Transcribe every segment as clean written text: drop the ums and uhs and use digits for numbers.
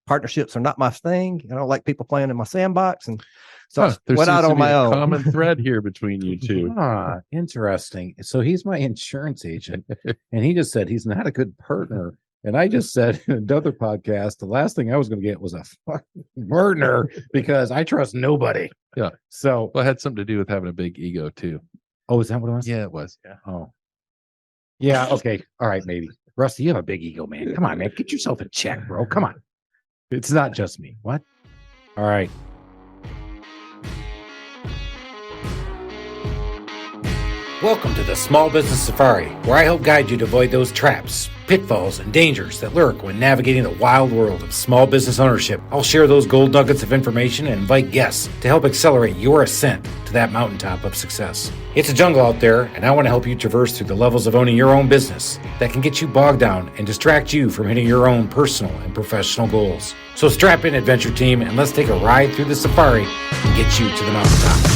partnerships are not my thing. I don't like people playing in my sandbox. And so I there went seems out to on be my a own. common thread here between you two. Interesting. So he's my insurance agent, and he just said he's not a good partner. And I just said in another podcast, the last thing I was going to get was a fucking partner because I trust nobody. Yeah. So Well, it had something to do with having a big ego too. Oh, is that what it was? Yeah, it was. Yeah. Oh. Yeah. Okay. All right. Maybe. Rusty, you have a big ego, man. Come on, man. Get yourself in check, bro. Come on. It's not just me. What? All right. Welcome to the Small Business Safari, where I help guide you to avoid those traps, pitfalls, and dangers that lurk when navigating the wild world of small business ownership. I'll share those gold nuggets of information and invite guests to help accelerate your ascent to that mountaintop of success. It's a jungle out there, and I want to help you traverse through the levels of owning your own business that can get you bogged down and distract you from hitting your own personal and professional goals. So strap in, adventure team, and let's take a ride through the safari and get you to the mountaintop.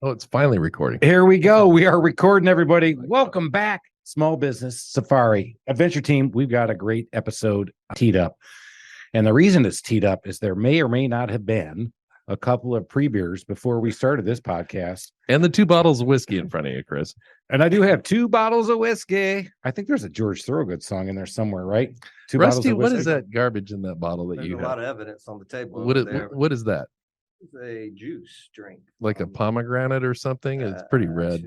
Oh, it's finally recording. Here we go. We are recording, everybody. Welcome back, Small Business Safari. Adventure Team, we've got a great episode teed up. And the reason it's teed up is there may or may not have been a couple of pre-beers before we started this podcast. And the 2 bottles of whiskey in front of you, Chris. And I do have 2 bottles of whiskey. I think there's a George Thorogood song in there somewhere, right? 2 Rusty, bottles of what whiskey. is that garbage in that bottle that There's you a have? lot of evidence on the table. What is that? It's a juice drink. Like a pomegranate or something? It's pretty red.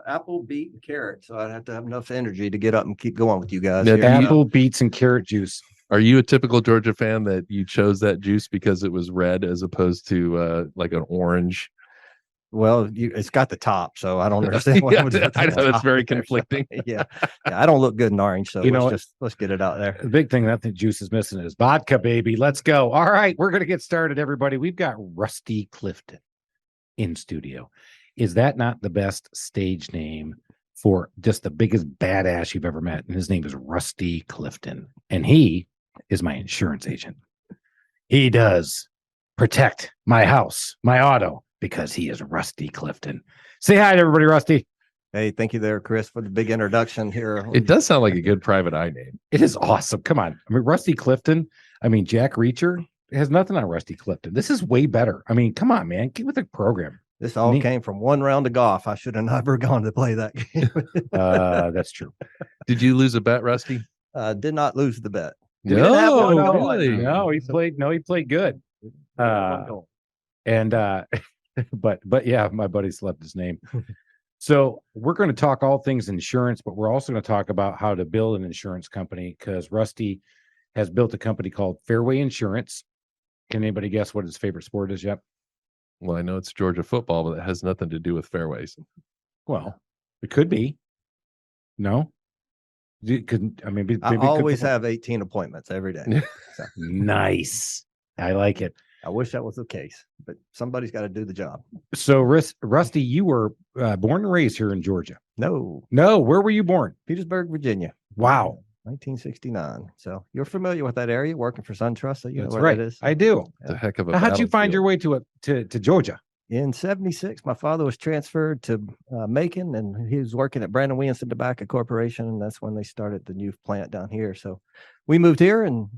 Apple, beet, and carrot. So I'd have to have enough energy to get up and keep going with you guys. Yeah, here. Apple, beets, and carrot juice. Are you a typical Georgia fan that you chose that juice because it was red as opposed to like an orange? Well, it's got the top, so I don't understand what Yeah, was at the I know it's top very there. conflicting. Yeah, I don't look good in orange, so You know let's get it out there. The big thing that the juice is missing is vodka, baby. Let's go. All right, we're going to get started, everybody. We've got Rusty Clifton in studio. Is that not the best stage name for just the biggest badass you've ever met? And his name is Rusty Clifton. And he is my insurance agent. He does protect my house, my auto, because he is Rusty Clifton. Say hi to everybody, Rusty. Hey, thank you there, Chris, for the big introduction here. It does sound like a good private eye name. It is awesome. Come on. I mean, Rusty Clifton. I mean, Jack Reacher has nothing on Rusty Clifton. This is way better. I mean, come on, man. Get with the program. This all came from one round of golf. I should have never gone to play that game. That's true. Did you lose a bet, Rusty? Did not lose the bet. No, really? No, he played good. And but yeah, my buddy slept his name. So we're going to talk all things insurance, but we're also going to talk about how to build an insurance company because Rusty has built a company called Fairway Insurance. Can anybody guess what his favorite sport is yet? Well, I know it's Georgia football, but it has nothing to do with fairways. Well, it could be. No? I mean, I always have 18 appointments every day. So, nice. I like it. I wish that was the case, but somebody's got to do the job. So, Rusty, you were born and raised here in Georgia. No, where were you born? Petersburg, Virginia. Wow. 1969. So you're familiar with that area, working for SunTrust. So you That's know where right. that is. I do. It's a heck of a Now, how'd you find your way to Georgia? In 76, my father was transferred to Macon, and he was working at Brandon Williamson Tobacco Corporation, and that's when they started the new plant down here. So we moved here, and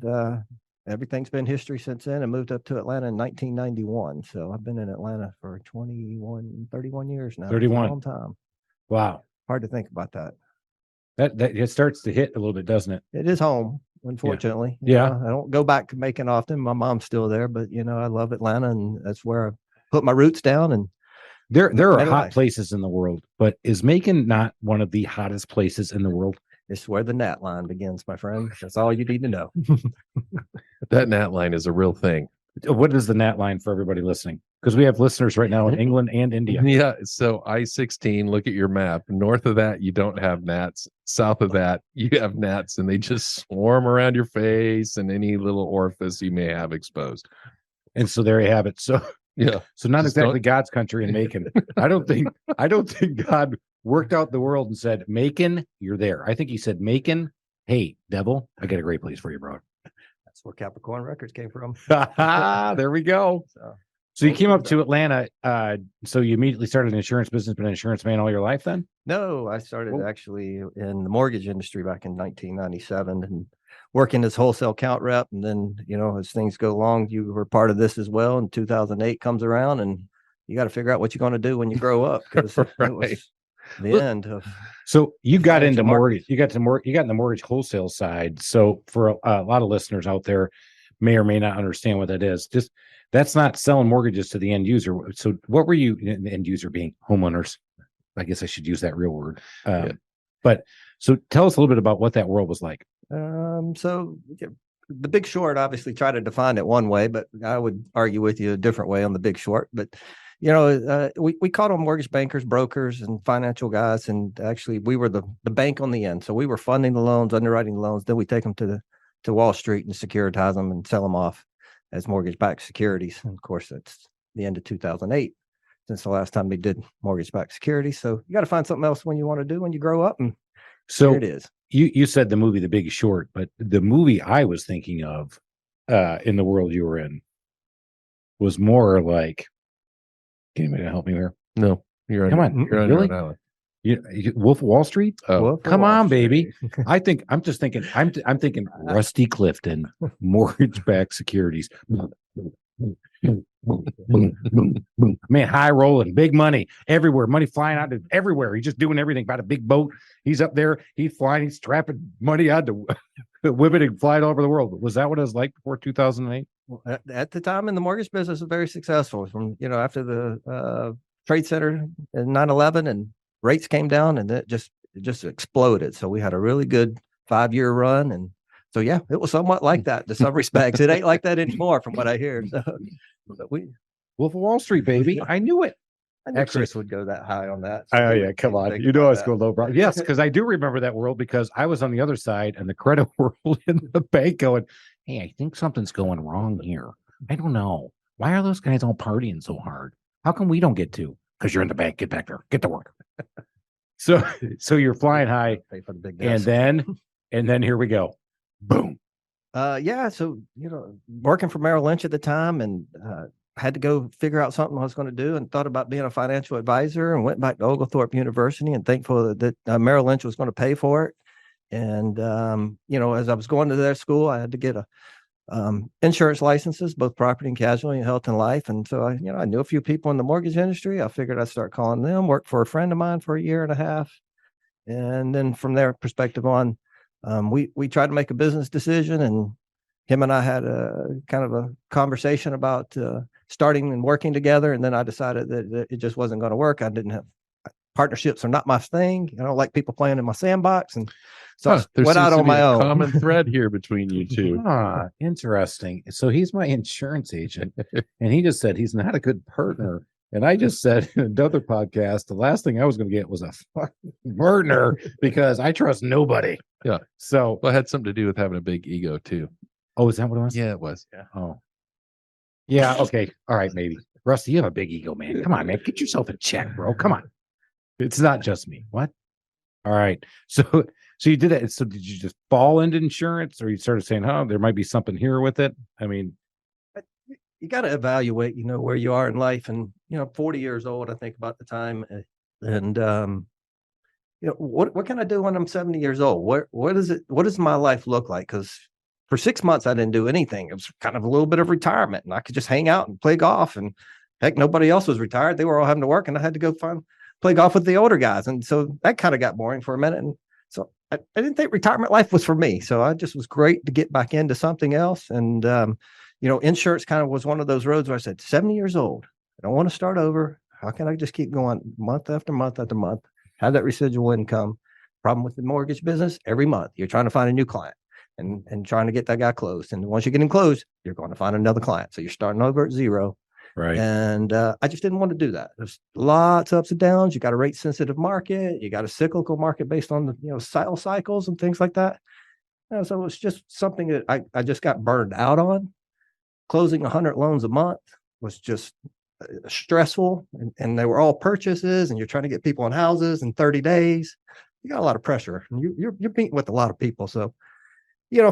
everything's been history since then, and moved up to Atlanta in 1991. So I've been in Atlanta for 31 years now. 31. It's a long time. Wow. Hard to think about that. That it starts to hit a little bit, doesn't it? It is home, unfortunately. Yeah. I don't go back to Macon often. My mom's still there, but I love Atlanta, and that's where I put my roots down. And there are hot life. places in the world, but is Macon not one of the hottest places in the world? It's where the gnat line begins, my friend. That's all you need to know. That gnat line is a real thing. What is the gnat line for everybody listening? Because we have listeners right now in England and India. Yeah. So I-16, look at your map. North of that, you don't have gnats. South of that, you have gnats, and they just swarm around your face and any little orifice you may have exposed. And so there you have it. So yeah. So not Just exactly don't- God's country in Macon. I don't think God worked out the world and said, Macon, you're there. I think he said, Macon, hey, devil, I got a great place for you, bro. That's where Capricorn Records came from. There we go. So you came up to Atlanta. So you immediately started an insurance business, been an insurance man all your life then? No, I started Whoa. actually in the mortgage industry back in 1997 and working as wholesale account rep. And then, as things go along, you were part of this as well. And 2008 comes around and you got to figure out what you're going to do when you grow up because it was the end of. So you got into financial mortgage, markets. you got in the mortgage wholesale side. So for a lot of listeners out there may or may not understand what that is. Just that's not selling mortgages to the end user. So what were you, the end user being homeowners? I guess I should use that real word. But so tell us a little bit about what that world was like. So the Big Short obviously tried to define it one way, but I would argue with you a different way on the Big Short. But we called on mortgage bankers, brokers, and financial guys, and actually we were the bank on the end. So we were funding the loans, underwriting the loans. Then we take them to Wall Street and securitize them and sell them off as mortgage-backed securities. And of course, that's the end of 2008 since the last time they did mortgage-backed securities. So you got to find something else when you want to do when you grow up, and So here it is. you said the movie The Big Short, but the movie I was thinking of in the world you were in was more like, can anybody help me here? No, you're Come on. on, You're on really? your own island. Wolf of Wall Street? Oh, Wolf of Come Wall on, Street. baby. I'm thinking Rusty Clifton, mortgage-backed securities. Man, high rolling, big money everywhere, money flying out everywhere. He's just doing everything. Got a big boat. He's up there. He's flying. He's strapping money out to whip it and fly it all over the world. Was that what it was like before 2008? Well, at the time in the mortgage business was very successful from, after the trade center in 9/11 and rates came down and it just exploded. So we had a really good 5-year run. And so, yeah, it was somewhat like that in some respects. It ain't like that anymore from what I hear. So, but Wolf of Wall Street, baby. I knew it. I knew Actually- Chris would go that high on that. Oh So yeah, come we on. think You know I about was that. going low, bro. Yes, because I do remember that world because I was on the other side and the credit world in the bank going, hey, I think something's going wrong here. I don't know. Why are those guys all partying so hard? How come we don't get to? Because you're in the bank. Get back there. Get to work. So you're flying high, Pay for the big and desk. then here we go. Boom. Yeah. So, working for Merrill Lynch at the time and had to go figure out something I was going to do and thought about being a financial advisor and went back to Oglethorpe University and thankful that Merrill Lynch was going to pay for it. And, as I was going to their school, I had to get insurance licenses, both property and casualty and health and life. And so I knew a few people in the mortgage industry. I figured I'd start calling them, worked for a friend of mine for a year and a half. And then from their perspective on, we tried to make a business decision, and him and I had a kind of a conversation about starting and working together. And then I decided that it just wasn't going to work. I didn't have partnerships are not my thing. I don't like people playing in my sandbox. And so I there went seems out to on be my a own. common thread here between you two. Ah, interesting. So he's my insurance agent, and he just said he's not a good partner. And I just said in another podcast, the last thing I was going to get was a fucking partner because I trust nobody. Yeah. So, Well, it had something to do with having a big ego too. oh, is that what it was? Yeah, it was. Oh, yeah. Okay. All right. Maybe. Rusty, you have a big ego, man. Come on, man. Get yourself in check, bro. Come on. It's not just me. What? All right. So you did that. So did you just fall into insurance, or you started saying, "Oh, there might be something here with it"? I mean, You got to evaluate, where you are in life. And, 40 years old, I think about the time. And, what can I do when I'm 70 years old? What does my life look like? Because for 6 months, I didn't do anything. It was kind of a little bit of retirement, and I could just hang out and play golf. And heck, nobody else was retired. They were all having to work, and I had to go play golf with the older guys. And so that kind of got boring for a minute. And so I didn't think retirement life was for me. So I just was great to get back into something else. And, insurance kind of was one of those roads where I said, 70 years old, I don't want to start over. How can I just keep going month after month after month, have that residual income? Problem with the mortgage business, every month you're trying to find a new client and trying to get that guy closed. And once you get him closed, you're going to find another client. So you're starting over at zero. right. And I just didn't want to do that. There's lots of ups and downs. You got a rate sensitive market. You got a cyclical market based on the sales cycles and things like that. So it was just something that I just got burned out on. Closing 100 loans a month was just stressful, and they were all purchases, and you're trying to get people in houses in 30 days. You got a lot of pressure, and you're meeting with a lot of people. So,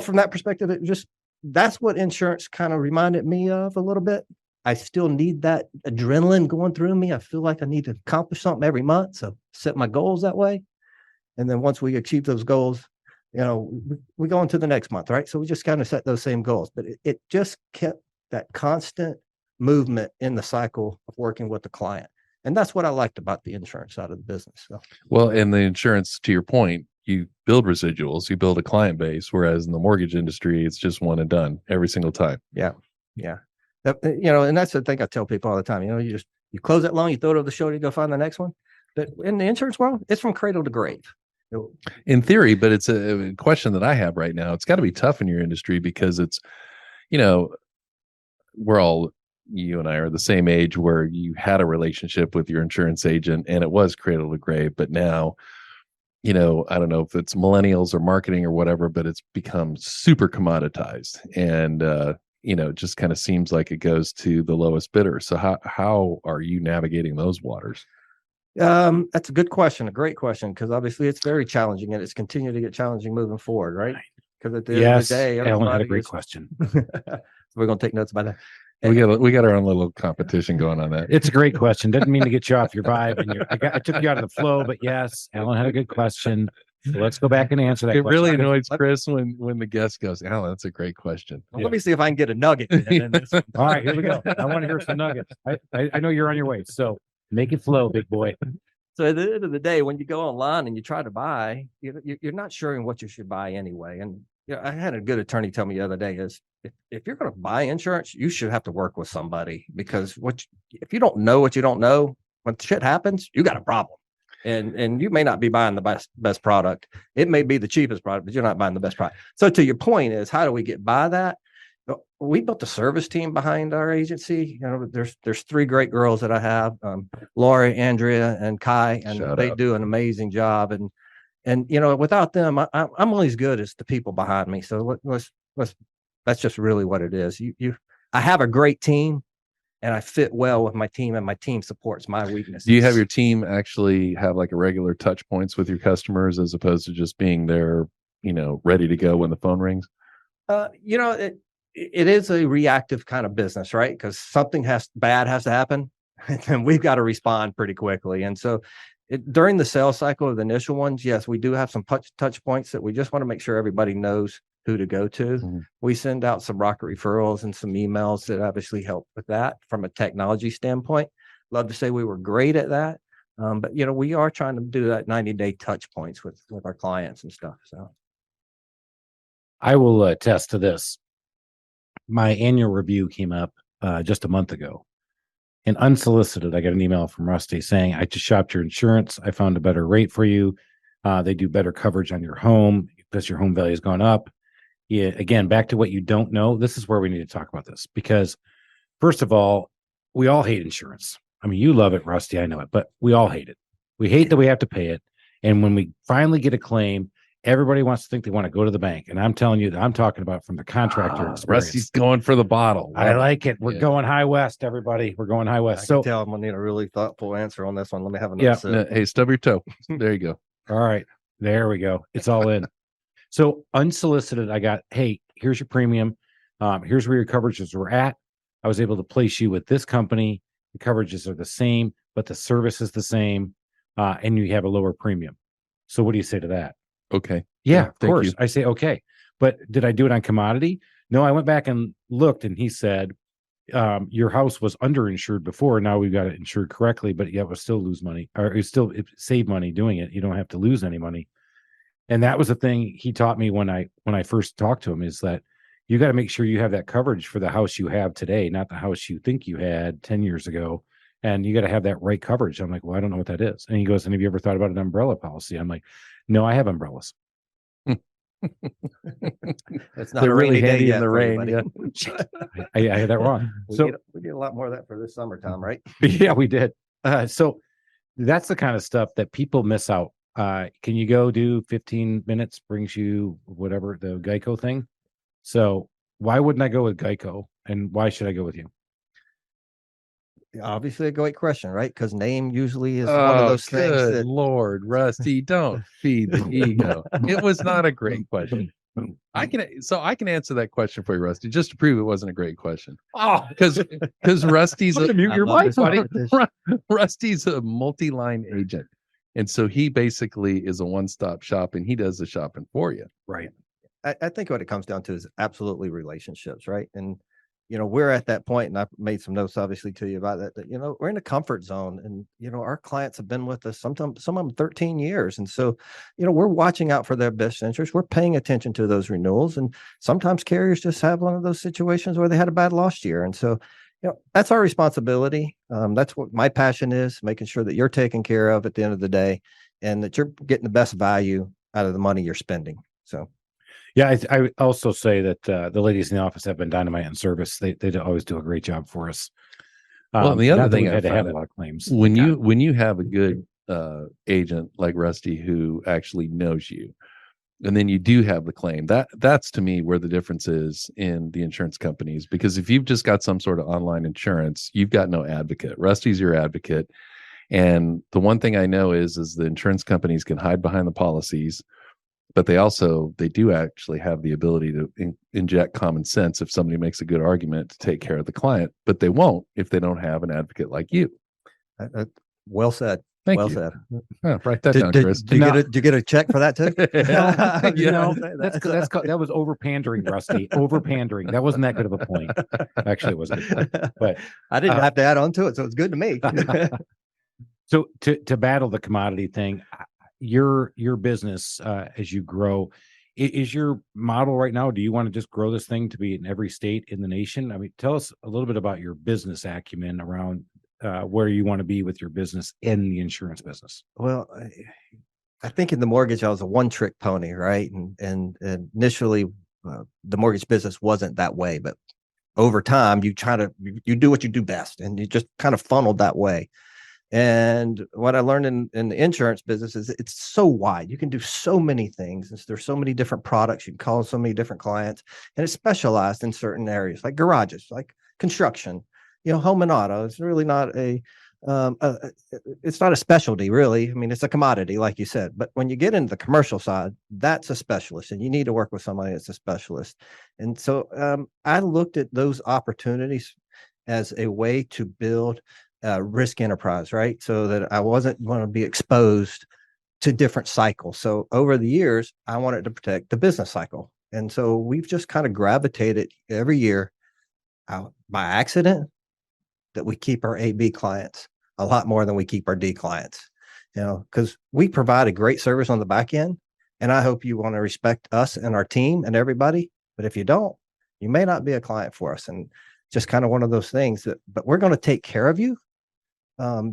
from that perspective, it just that's what insurance kind of reminded me of a little bit. I still need that adrenaline going through me. I feel like I need to accomplish something every month. So set my goals that way. And then once we achieve those goals, we go into the next month, right? So we just kind of set those same goals, but it just kept that constant movement in the cycle of working with the client. And that's what I liked about the insurance side of the business. So, Well, and the insurance, to your point, you build residuals, you build a client base, whereas in the mortgage industry, it's just one and done every single time. yeah. And that's the thing I tell people all the time. You close that loan, you throw it over the shoulder, you go find the next one. But in the insurance world, it's from cradle to grave. In theory, but it's a question that I have right now. It's got to be tough in your industry because it's, we're all, you and I are the same age where you had a relationship with your insurance agent and it was cradle to grave. But now, I don't know if it's millennials or marketing or whatever, but it's become super commoditized. And, it just kind of seems like it goes to the lowest bidder. So how are you navigating those waters? That's a good question, a great question, because obviously it's very challenging and it's continuing to get challenging moving forward, right? Because at the end of the day, Alan had a great question. We're going to take notes by that. We got our own little competition going on that. It's a great question. Didn't mean to get you off your vibe, and I took you out of the flow. But yes, Alan had a good question. So let's go back and answer that. It question. really annoys Chris when the guest goes, "Alan, that's a great question." Well, let me see if I can get a nugget. In this one. All right, here we go. I want to hear some nuggets. I know you're on your way, so make it flow, big boy. So at the end of the day, when you go online and you try to buy, you're not sure what you should buy anyway. And I had a good attorney tell me the other day is if you're going to buy insurance, you should have to work with somebody, because if you don't know what you don't know, when shit happens, you got a problem. And you may not be buying the best product. It may be the cheapest product, but you're not buying the best product. So to your point is, how do we get by that? We built a service team behind our agency. There's three great girls that I have, Lori, Andrea, and Kai, and Shout they out. do an amazing job. And without them, I'm only as good as the people behind me. So that's just really what it is. I have a great team, and I fit well with my team, and my team supports my weaknesses. Do you have your team actually have like a regular touch points with your customers as opposed to just being there, ready to go when the phone rings? It is a reactive kind of business, right? Because something bad has to happen, and we've got to respond pretty quickly. And so during the sales cycle of the initial ones, yes, we do have some touch points that we just want to make sure everybody knows who to go to. Mm-hmm. We send out some rocket referrals and some emails that obviously help with that from a technology standpoint. Love to say we were great at that. But we are trying to do that 90-day touch points with our clients and stuff. So I will attest to this. My annual review came up just a month ago, and unsolicited, I got an email from Rusty saying, "I just shopped your insurance. I found a better rate for you. They do better coverage on your home because your home value has gone up." Yeah, again, back to what you don't know. This is where we need to talk about this, because first of all, we all hate insurance. I mean, you love it, Rusty. I know it, but we all hate it. We hate that we have to pay it. And when we finally get a claim, everybody wants to think they want to go to the bank. And I'm telling you that I'm talking about from the contractor experience. Rusty's going for the bottle. I like it. We're Yeah. going high west, everybody. We're going high I west. can So, tell I'm gonna need a really thoughtful answer on this one. Let me have another Yeah. sip. Hey, stub your toe. There you go. all right, there we go. It's all in. So unsolicited, I got, hey, here's your premium. Here's where your coverages were at. I was able to place you with this company. The coverages are the same, but the service is the same. And you have a lower premium. So what do you say to that? Okay. Yeah, of thank course. you. I say, okay. But did I do it on commodity? No, I went back and looked, and he said, your house was underinsured before. Now we've got it insured correctly, but it will still lose money, or it save money doing it. You don't have to lose any money. And that was the thing he taught me when I first talked to him, is that you got to make sure you have that coverage for the house you have today, not the house you think you had 10 years ago. And you got to have that right coverage. I'm like, well, I don't know what that is. And he goes, and have you ever thought about an umbrella policy? I'm like, no, I have umbrellas. It's not They're a really rainy day handy yet in the for rain. anybody. Yeah. I had that wrong. We So did a lot more of that for this summertime, right? yeah, we did. So that's the kind of stuff that people miss out. Can you go do 15 minutes brings you whatever, the Geico thing? So why wouldn't I go with Geico, and why should I go with you? Obviously a great question, right? Because name usually is one of those things good that Lord, Rusty, don't feed the ego. It was not a great question. I can answer that question for you, Rusty, just to prove it wasn't a great question. Oh, Because Rusty's I'm gonna mute your mic, buddy. Rusty's a multi-line agent. And so he basically is a one-stop shop and he does the shopping for you. Right. I think what it comes down to is absolutely relationships, right? And we're at that point, and I've made some notes obviously to you about that. That we're in a comfort zone, and our clients have been with us sometimes some of them 13 years, and so we're watching out for their best interest. We're paying attention to those renewals, and sometimes carriers just have one of those situations where they had a bad loss year, and so that's our responsibility. That's what my passion is, making sure that you're taken care of at the end of the day, and that you're getting the best value out of the money you're spending. So. Yeah, I also say that the ladies in the office have been dynamite in service. They always do a great job for us. Well, the other not that thing we've I had to have found a lot of claims. when you have a good agent like Rusty who actually knows you, and then you do have the claim, that's to me where the difference is in the insurance companies. Because if you've just got some sort of online insurance, you've got no advocate. Rusty's your advocate. And the one thing I know is the insurance companies can hide behind the policies, but they do actually have the ability to inject common sense if somebody makes a good argument to take care of the client, but they won't if they don't have an advocate like you. Well said. Thank well you. said. Oh, write that down, Chris. Did you get a check for that too? That was over pandering, Rusty. Over pandering. That wasn't that good of a point. Actually, it wasn't. But I didn't have to add on to it, so it's good to me. So to battle the commodity thing, your business as you grow, is your model right now? Do you want to just grow this thing to be in every state in the nation? I mean, tell us a little bit about your business acumen around where you want to be with your business in the insurance business. Well, I think in the mortgage, I was a one-trick pony, right? And initially, the mortgage business wasn't that way, but over time, you do what you do best, and you just kind of funneled that way. And what I learned in the insurance business is it's so wide. You can do so many things. There's so many different products. You can call so many different clients, and it's specialized in certain areas like garages, like construction, home and auto. It's really not it's not a specialty really. I mean, it's a commodity, like you said, but when you get into the commercial side, that's a specialist, and you need to work with somebody that's a specialist. And so I looked at those opportunities as a way to build risk enterprise, right? So that I wasn't going to be exposed to different cycles. So over the years, I wanted to protect the business cycle. And so we've just kind of gravitated every year by accident that we keep our AB clients a lot more than we keep our D clients, because we provide a great service on the back end. And I hope you want to respect us and our team and everybody. But if you don't, you may not be a client for us. And just kind of one of those things but we're going to take care of you.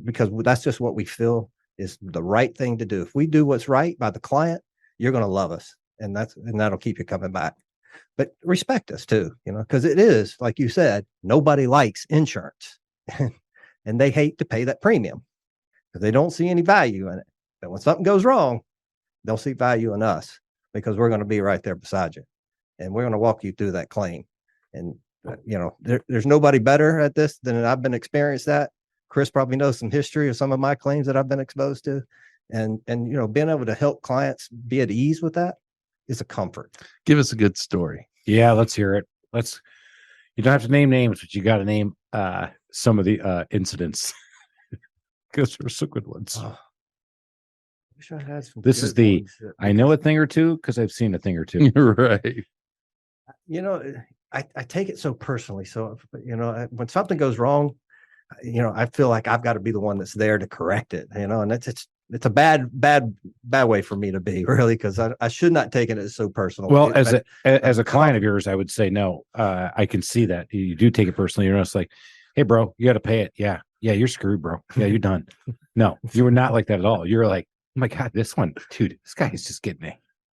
Because that's just what we feel is the right thing to do. If we do what's right by the client, you're going to love us, and that'll keep you coming back. But respect us too, because it is, like you said, nobody likes insurance, and they hate to pay that premium because they don't see any value in it. But when something goes wrong, they'll see value in us because we're going to be right there beside you, and we're going to walk you through that claim. And there's nobody better at this than I've been experienced that. Chris probably knows some history of some of my claims that I've been exposed to, and being able to help clients be at ease with that is a comfort. Give us a good story. Yeah, let's hear it. You don't have to name names, but you got to name some of the incidents because there's some good ones. I wish I had some. This is I know a thing or two because I've seen a thing or two. Right. I take it so personally. So when something goes wrong, I feel like I've got to be the one that's there to correct it, and it's a bad way for me to be, really, because I should not take it as so personal. Well, as a client of yours, I would say, no, I can see that you do take it personally. You're just like, hey, bro, you got to pay it. Yeah, you're screwed, bro. Yeah, you're done. No, you were not like that at all. You're like, oh my God, this guy is just getting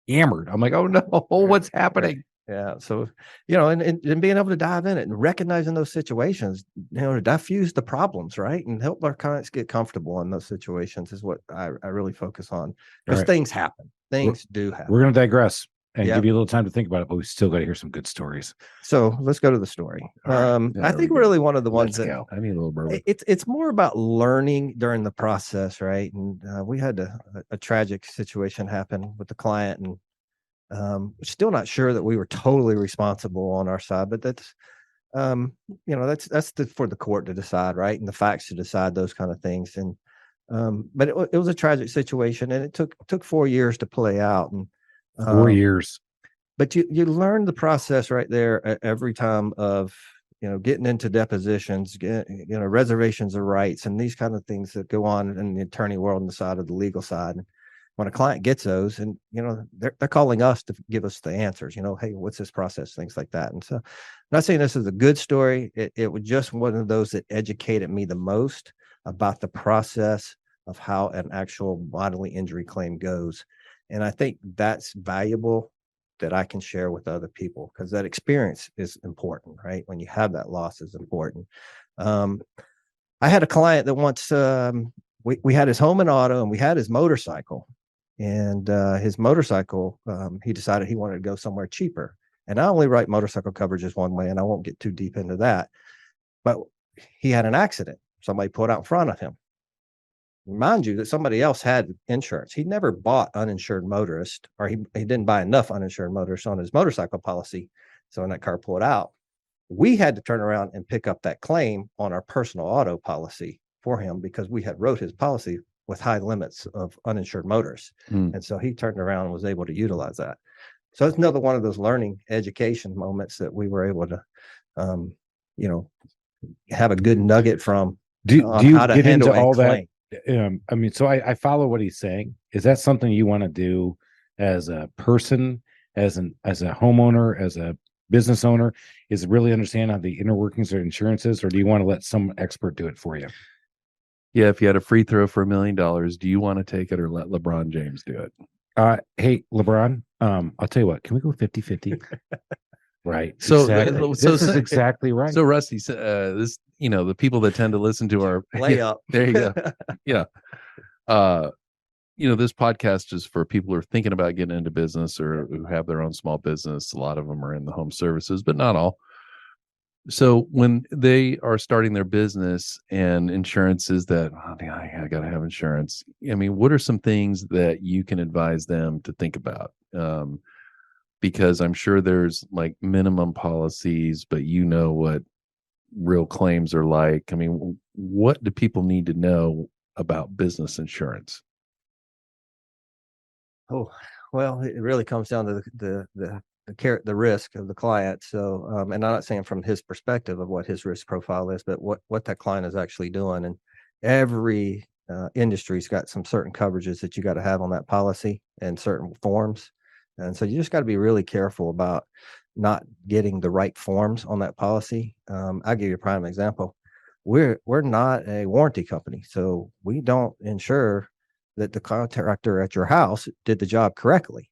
hammered. I'm like, oh no, what's happening? Yeah. So, and being able to dive in it and recognizing those situations, to diffuse the problems, right? And help our clients get comfortable in those situations is what I really focus on, because things happen. Things do happen. We're going to digress and give you a little time to think about it, but we still got to hear some good stories. So let's go to the story. I think really one of the ones I need a little bourbon. It's more about learning during the process, right? And we had a tragic situation happen with the client, and Still not sure that we were totally responsible on our side, but that's for the court to decide, right, and the facts to decide those kind of things. And but it was a tragic situation, and it took 4 years to play out. And 4 years. But you learn the process right there every time of getting into depositions, reservations of rights, and these kind of things that go on in the attorney world and the side of the legal side. And when a client gets those, and they're calling us to give us the answers, hey, what's this process, things like that. And so I'm not saying this is a good story. It was just one of those that educated me the most about the process of how an actual bodily injury claim goes. And I think that's valuable that I can share with other people, because that experience is important, right? When you have that loss is important. I had a client that once, we had his home and auto, and we had his motorcycle. And his motorcycle, he decided he wanted to go somewhere cheaper. And I only write motorcycle coverages one way, and I won't get too deep into that. But he had an accident. Somebody pulled out in front of him. Mind you that somebody else had insurance. He never bought uninsured motorist, or he didn't buy enough uninsured motorists on his motorcycle policy. So when that car pulled out, we had to turn around and pick up that claim on our personal auto policy for him, because we had wrote his policy with high limits of uninsured motorists. And so he turned around and was able to utilize that. So it's another one of those learning education moments that we were able to, have a good nugget from. Do you how to get handle into all claim. that? I mean, so I follow what he's saying. Is that something you want to do as a person, as a homeowner, as a business owner? Is really understand how the inner workings of insurances, or do you want to let some expert do it for you? Yeah, if you had a free throw for $1 million, do you want to take it or let LeBron James do it? Hey, LeBron, I'll tell you what, can we go 50-50? Right. So, exactly. so this is exactly right. So Rusty, this, the people that tend to listen to our layup. There you go. Yeah. This podcast is for people who are thinking about getting into business or who have their own small business. A lot of them are in the home services, but not all. So when they are starting their business and insurance is that, I got to have insurance. I mean, what are some things that you can advise them to think about? Because I'm sure there's like minimum policies, but what real claims are like. I mean, what do people need to know about business insurance? Oh, well, it really comes down to the risk of the client. So, and I'm not saying from his perspective of what his risk profile is, but what that client is actually doing. And every industry's got some certain coverages that you got to have on that policy and certain forms. And so you just got to be really careful about not getting the right forms on that policy. I'll give you a prime example. We're not a warranty company, so we don't insure that the contractor at your house did the job correctly.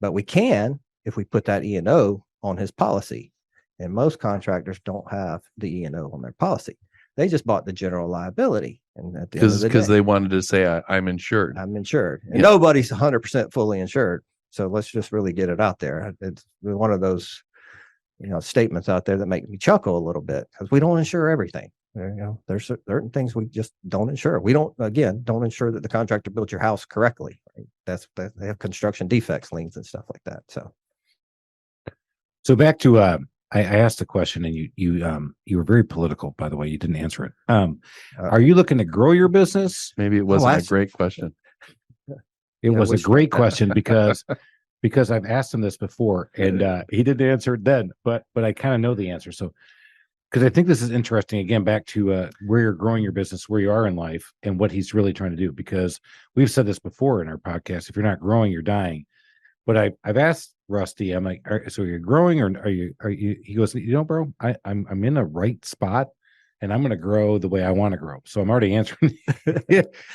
But we can if we put that E&O on his policy. And most contractors don't have the E&O on their policy. They just bought the general liability. And at the end of the Because day, they wanted to say, I'm insured. I'm insured. And Yeah. nobody's 100% fully insured. So let's just really get it out there. It's one of those, statements out there that make me chuckle a little bit, because we don't insure everything. There's certain things we just don't insure. We don't insure that the contractor built your house correctly. Right? They have construction defects, liens, and stuff like that. So back to I asked a question, and you were very political, by the way. You didn't answer it. Are you looking to grow your business? Maybe it wasn't a great question. It was a great question because I've asked him this before, and he didn't answer it then, but I kind of know the answer. So, because I think this is interesting, again, back to where you're growing your business, where you are in life, and what he's really trying to do. Because we've said this before in our podcast: if you're not growing, you're dying. But I've asked Rusty, I'm like, so you're growing, or are you? He goes, bro, I'm in the right spot, and I'm going to grow the way I want to grow. So I'm already answering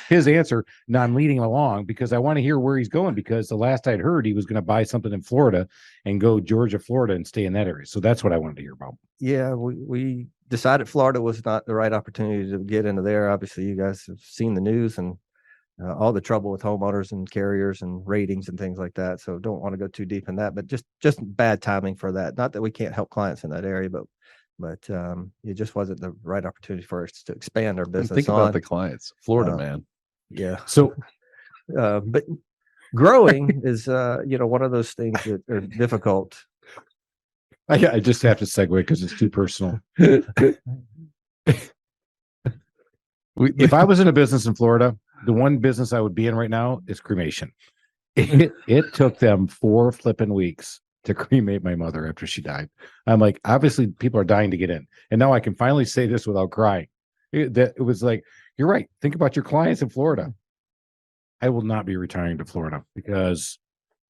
his answer. Now I'm leading him along because I want to hear where he's going, because the last I'd heard, he was going to buy something in Florida and go Georgia, Florida, and stay in that area. So that's what I wanted to hear about. Yeah, we decided Florida was not the right opportunity to get into there. Obviously, you guys have seen the news and all the trouble with homeowners and carriers and ratings and things like that. So don't want to go too deep in that, but just bad timing for that. Not that we can't help clients in that area, but it just wasn't the right opportunity for us to expand our business. Think about the clients, Florida, man. Yeah. So, but growing is, one of those things that are difficult. I just have to segue because it's too personal. If I was in a business in Florida, the one business I would be in right now is cremation. It took them 4 flipping weeks to cremate my mother after she died. I'm like, obviously people are dying to get in. And now I can finally say this without crying. It was like, you're right. Think about your clients in Florida. I will not be retiring to Florida because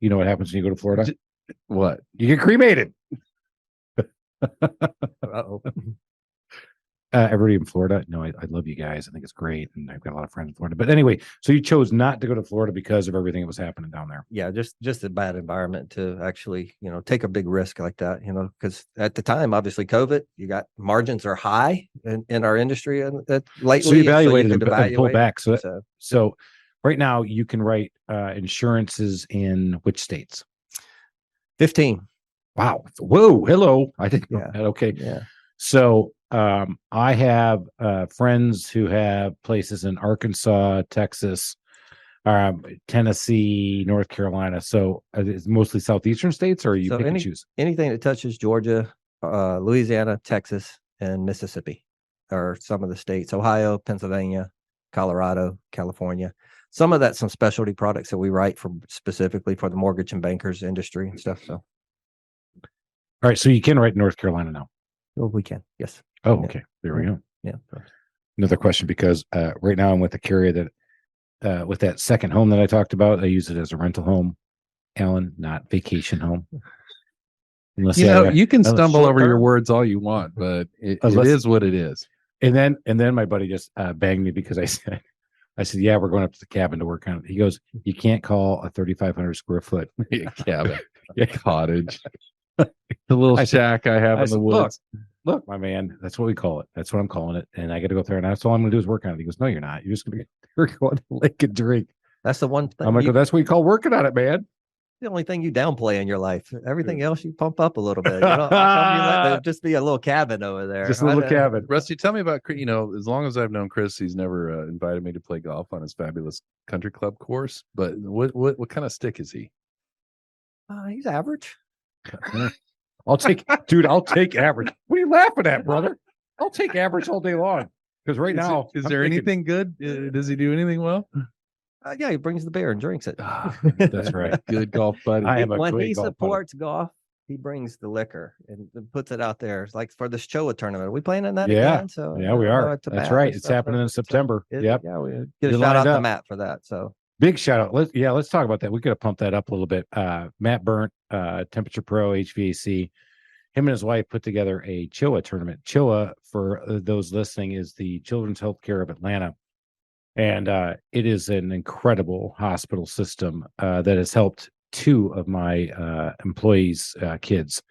you know what happens when you go to Florida? What? You get cremated. Uh-oh. Everybody in Florida, no, I love you guys. I think it's great. And I've got a lot of friends in Florida. But anyway, so you chose not to go to Florida because of everything that was happening down there. Yeah, just a bad environment to actually, take a big risk like that, because at the time, obviously COVID, you got margins are high in our industry and lately. So you evaluated could and pull evaluate back. it. So right now you can write insurances in which states? 15. Wow. Whoa. Hello. I didn't know Yeah. that. Okay. Yeah. So I have friends who have places in Arkansas, Texas, Tennessee, North Carolina. So it's mostly southeastern states, or you So pick and choose? anything that touches Georgia, Louisiana, Texas, and Mississippi are some of the states. Ohio, Pennsylvania, Colorado, California. Some of that's some specialty products that we write for specifically for the mortgage and bankers industry and stuff. So, All right. So you can write North Carolina now. well, we can. Yes. Oh, Yeah. okay. There we go. Yeah. Another question, because right now I'm with a carrier that with that second home that I talked about, I use it as a rental home, Alan, not vacation home. Unless You can stumble short over your term. words all you want, but it Unless- is what it is. And then my buddy just banged me because I said, yeah, we're going up to the cabin to work on it. He goes, you can't call a 3,500 square foot Cabin, Yeah. cottage, the little I said- shack I have I in the said, woods. Look, my man, that's what we call it. That's what I'm calling it. And I got to go up there, and that's all I'm going to do is work on it. He goes, no, you're not. You're just going to we're going to the lake and drink. That's the one thing. I'm like, well, that's what you call working on it, man. the only thing you downplay in your life. Everything else you pump up a little bit. How come you let there just be a little cabin over there? Just a little cabin. Rusty, tell me about, as long as I've known Chris, he's never invited me to play golf on his fabulous country club course. But what kind of stick is he? He's average. I'll take average. What are you laughing at, brother? I'll take average all day long. Because right now, Is I'm there thinking- anything good? Does he do anything well? Yeah, he brings the beer and drinks it. That's right. Good golf buddy. I am a When great he golf buddy. supports golf, he brings the liquor and puts it out there. It's like for the Showa tournament. Are we playing in that Yeah. again? So Yeah, we are. to That's Matt right. and It's stuff happening like in that. So, September. Yep. Yeah, we get You're a shout out lined to up. Matt for that. So Big shout out. Let's talk about that. We could have pumped that up a little bit. Matt Burnt, Temperature Pro HVAC. Him and his wife put together a CHOA tournament. CHOA, for those listening, is the Children's Healthcare of Atlanta. And it is an incredible hospital system that has helped 2 of my employees' kids,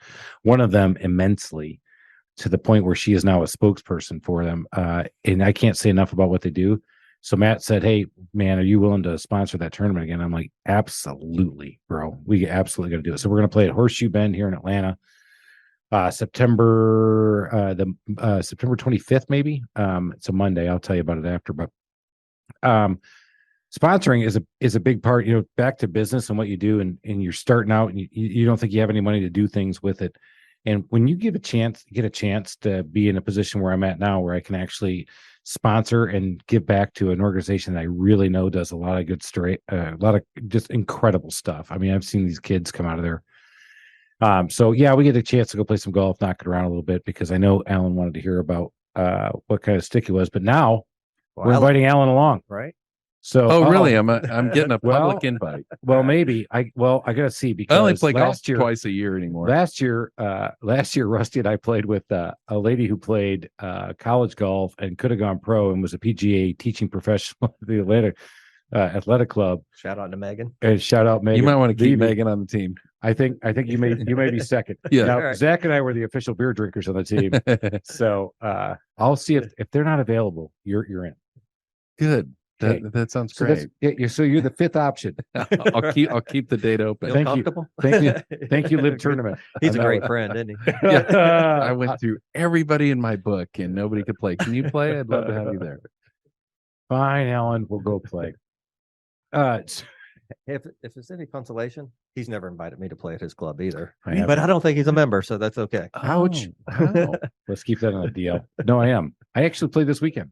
one of them immensely, to the point where she is now a spokesperson for them. And I can't say enough about what they do. So Matt said, hey, man, are you willing to sponsor that tournament again? I'm like, absolutely, bro. We absolutely got to do it. So we're going to play at Horseshoe Bend here in Atlanta. September 25th, maybe. It's a Monday. I'll tell you about it after. But sponsoring is a big part, back to business and what you do, and you're starting out and you don't think you have any money to do things with it. And when you get a chance to be in a position where I'm at now, where I can actually sponsor and give back to an organization that I really know does a lot of good a lot of just incredible stuff. I mean, I've seen these kids come out of there. So yeah, we get a chance to go play some golf, knock it around a little bit, because I know Alan wanted to hear about what kind of stick he was, but now we're inviting Alan along. right. So, Really? I'm getting a Well, public invite. well, maybe I gotta see, because I only play golf last year, twice a year anymore. last year, Rusty and I played with a lady who played college golf and could have gone pro and was a PGA teaching professional at the athletic club. Shout out to Megan. And shout out Megan. You might want to keep Levy. Megan on the team. I think you may be second. Yeah. Now, All right. Zach and I were the official beer drinkers on the team. So I'll see if they're not available, you're in. Good. Okay. That sounds So great. you're the 5th option. I'll keep the date open. Feel Thank you. comfortable? Thank you, Live Tournament. He's a I'm great out. friend, isn't he? I went through everybody in my book and nobody could play. Can you play? I'd love to have you there. Fine, Alan, we'll go play. if it's any consolation, he's never invited me to play at his club either. I have But I don't think he's a member, so that's okay. Ouch. Wow. Let's keep that on the DL. No, I am. I actually played this weekend.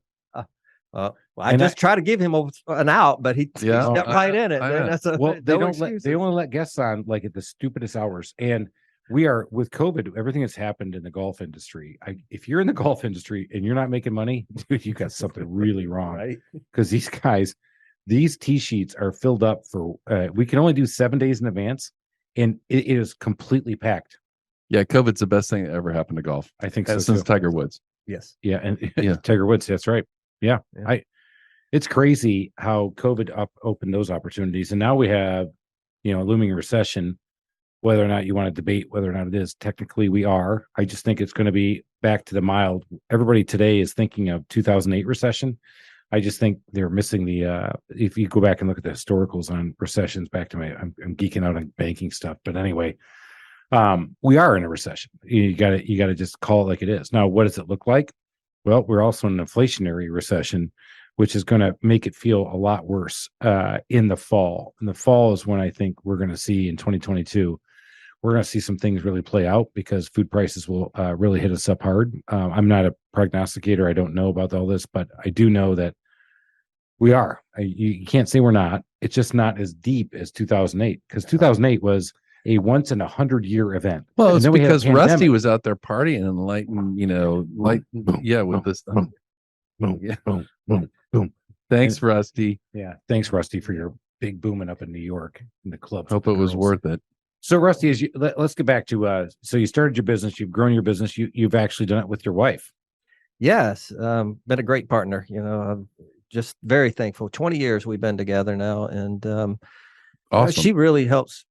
Well, I And just try to give him an out, but he Yeah, stepped right in it. I man. know. That's a, Well, they no don't let, excuses. they only let guests on like at the stupidest hours. And we are with COVID, everything that's happened in the golf industry. If you're in the golf industry and you're not making money, dude, you got something really wrong. Right? Because these guys, these tee sheets are filled up for we can only do 7 days in advance, and it is completely packed. Yeah, COVID's the best thing that ever happened to golf I think so since too. Tiger Woods. Yes. Yeah, and Yeah. Tiger Woods, that's right. Yeah. Yeah. It's crazy how COVID opened those opportunities. And now we have, a looming recession, whether or not you want to debate whether or not it is. Technically, we are. I just think it's going to be back to the mild. Everybody today is thinking of 2008 recession. I just think they're missing if you go back and look at the historicals on recessions back to I'm geeking out on banking stuff. But anyway, we are in a recession. You got to just call it like it is. Now, what does it look like? Well, we're also in an inflationary recession, which is going to make it feel a lot worse in the fall. And the fall is when I think we're going to see in 2022, we're going to see some things really play out because food prices will really hit us up hard. I'm not a prognosticator. I don't know about all this, but I do know that we are. You can't say we're not. It's just not as deep as 2008 because 2008 was a once in 100-year event. Well, And it's then we had a because Rusty pandemic. was out there partying and lighting, with this. boom, Yeah. boom, boom, boom. Thanks, Rusty. Yeah. Thanks, Rusty, for your big booming up in New York in the clubs. Hope with it the was girls. worth it. So, Rusty, let's get back to so you started your business, you've grown your business, you've actually done it with your wife. Yes. Been a great partner. I'm just very thankful. 20 years we've been together now. And Awesome. she really helps,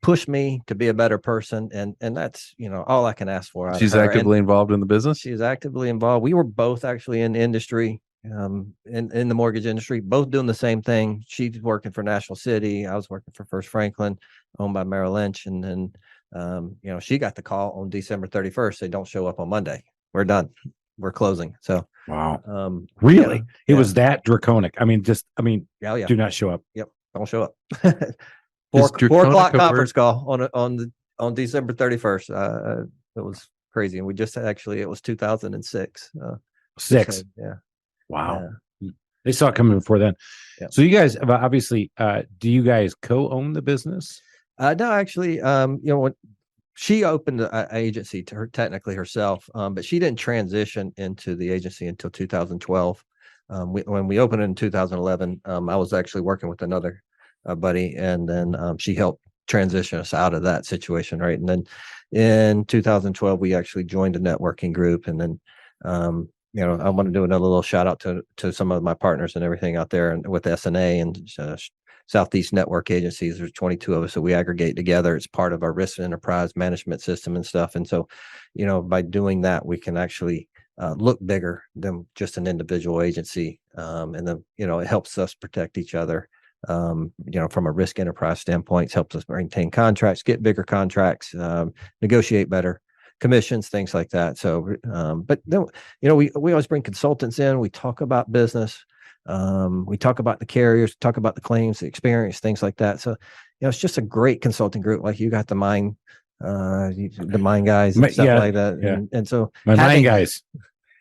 push me to be a better person. And that's, all I can ask for. Out She's of her. actively involved in the business. She's actively involved. We were both actually in the industry, in the mortgage industry, both doing the same thing. She's working for National City. I was working for First Franklin, owned by Merrill Lynch. And then, she got the call on December 31st. They don't show up on Monday. We're done. We're closing. So, Wow. Really? It was that draconic. yeah. Do not show up. Yep. Don't show up. Is 4 draconic o'clock a word? conference call on December 31st. It was crazy. And we just it was 2006. 6. So, yeah. Wow. They saw it coming before then. Yeah. So you guys obviously, do you guys co-own the business? No, actually, when she opened an agency to her technically herself, but she didn't transition into the agency until 2012. When we opened in 2011, I was actually working with another buddy, and then she helped transition us out of that situation, right? And then in 2012, we actually joined a networking group, and then I want to do another little shout out to some of my partners and everything out there, and with SNA and Southeast Network Agencies. There's 22 of us, so we aggregate together. It's part of our risk enterprise management system and stuff. And so, by doing that, we can actually look bigger than just an individual agency. And then, it helps us protect each other. From a risk enterprise standpoint, it helps us maintain contracts, get bigger contracts, negotiate better commissions, things like that. So, but then, we always bring consultants in. We talk about business. We talk about the carriers, talk about the claims, the experience, things like that. So, it's just a great consulting group. Like you got the mine guys and stuff like that. Yeah. And so My mind guys.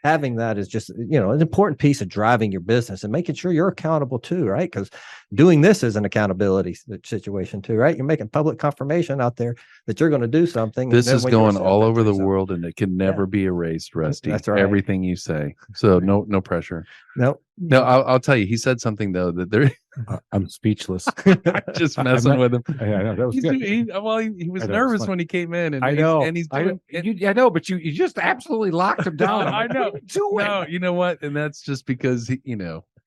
having that is just, an important piece of driving your business and making sure you're accountable too, right? Because doing this is an accountability situation too, right? You're making public confirmation out there that you're going to do something. This and then is when you're going set all up over the to do world, and it can never be erased, Rusty. That's right. Everything you say. So no pressure. something. No, I'll tell you. He said something though that there. I'm speechless. I'm just messing with him. I know that was He's good. He was I know, it's nervous fun. when he came in, and I know. and he's doing. I know, but you just absolutely locked him down. I know. Do it. No, you know what? And that's just because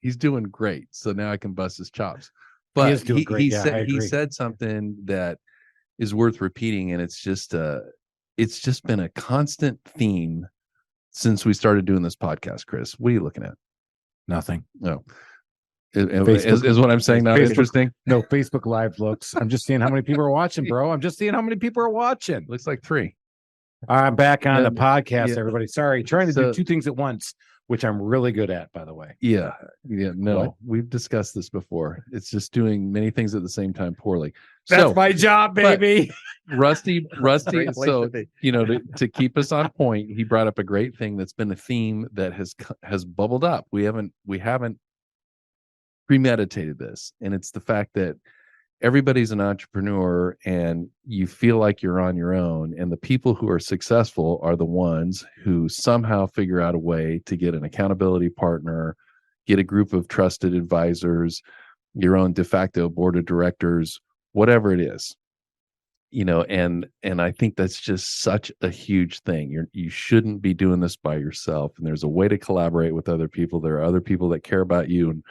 he's doing great. So now I can bust his chops. But is doing great. Yeah, I he agree. said something that is worth repeating, and it's just been a constant theme since we started doing this podcast. Chris, what are you looking at? Nothing. No. Facebook- Is what I'm saying not Facebook- interesting? No Facebook Live looks. I'm just seeing how many people are watching, bro. I'm just seeing how many people are watching. Looks like 3. I'm back on the And- podcast, yeah. everybody. Sorry, trying to do So- two things at once, which I'm really good at, by the way. Yeah. No, What? we've discussed this before. It's just doing many things at the same time poorly. That's So my job, but- baby. Rusty. Great place So to be. to keep us on point, he brought up a great thing that's been a theme that has bubbled up. We haven't premeditated this, and it's the fact that everybody's an entrepreneur and you feel like you're on your own, and the people who are successful are the ones who somehow figure out a way to get an accountability partner, get a group of trusted advisors, your own de facto board of directors, whatever it is. And I think that's just such a huge thing. You shouldn't be doing this by yourself, and there's a way to collaborate with other people. There are other people that care about you and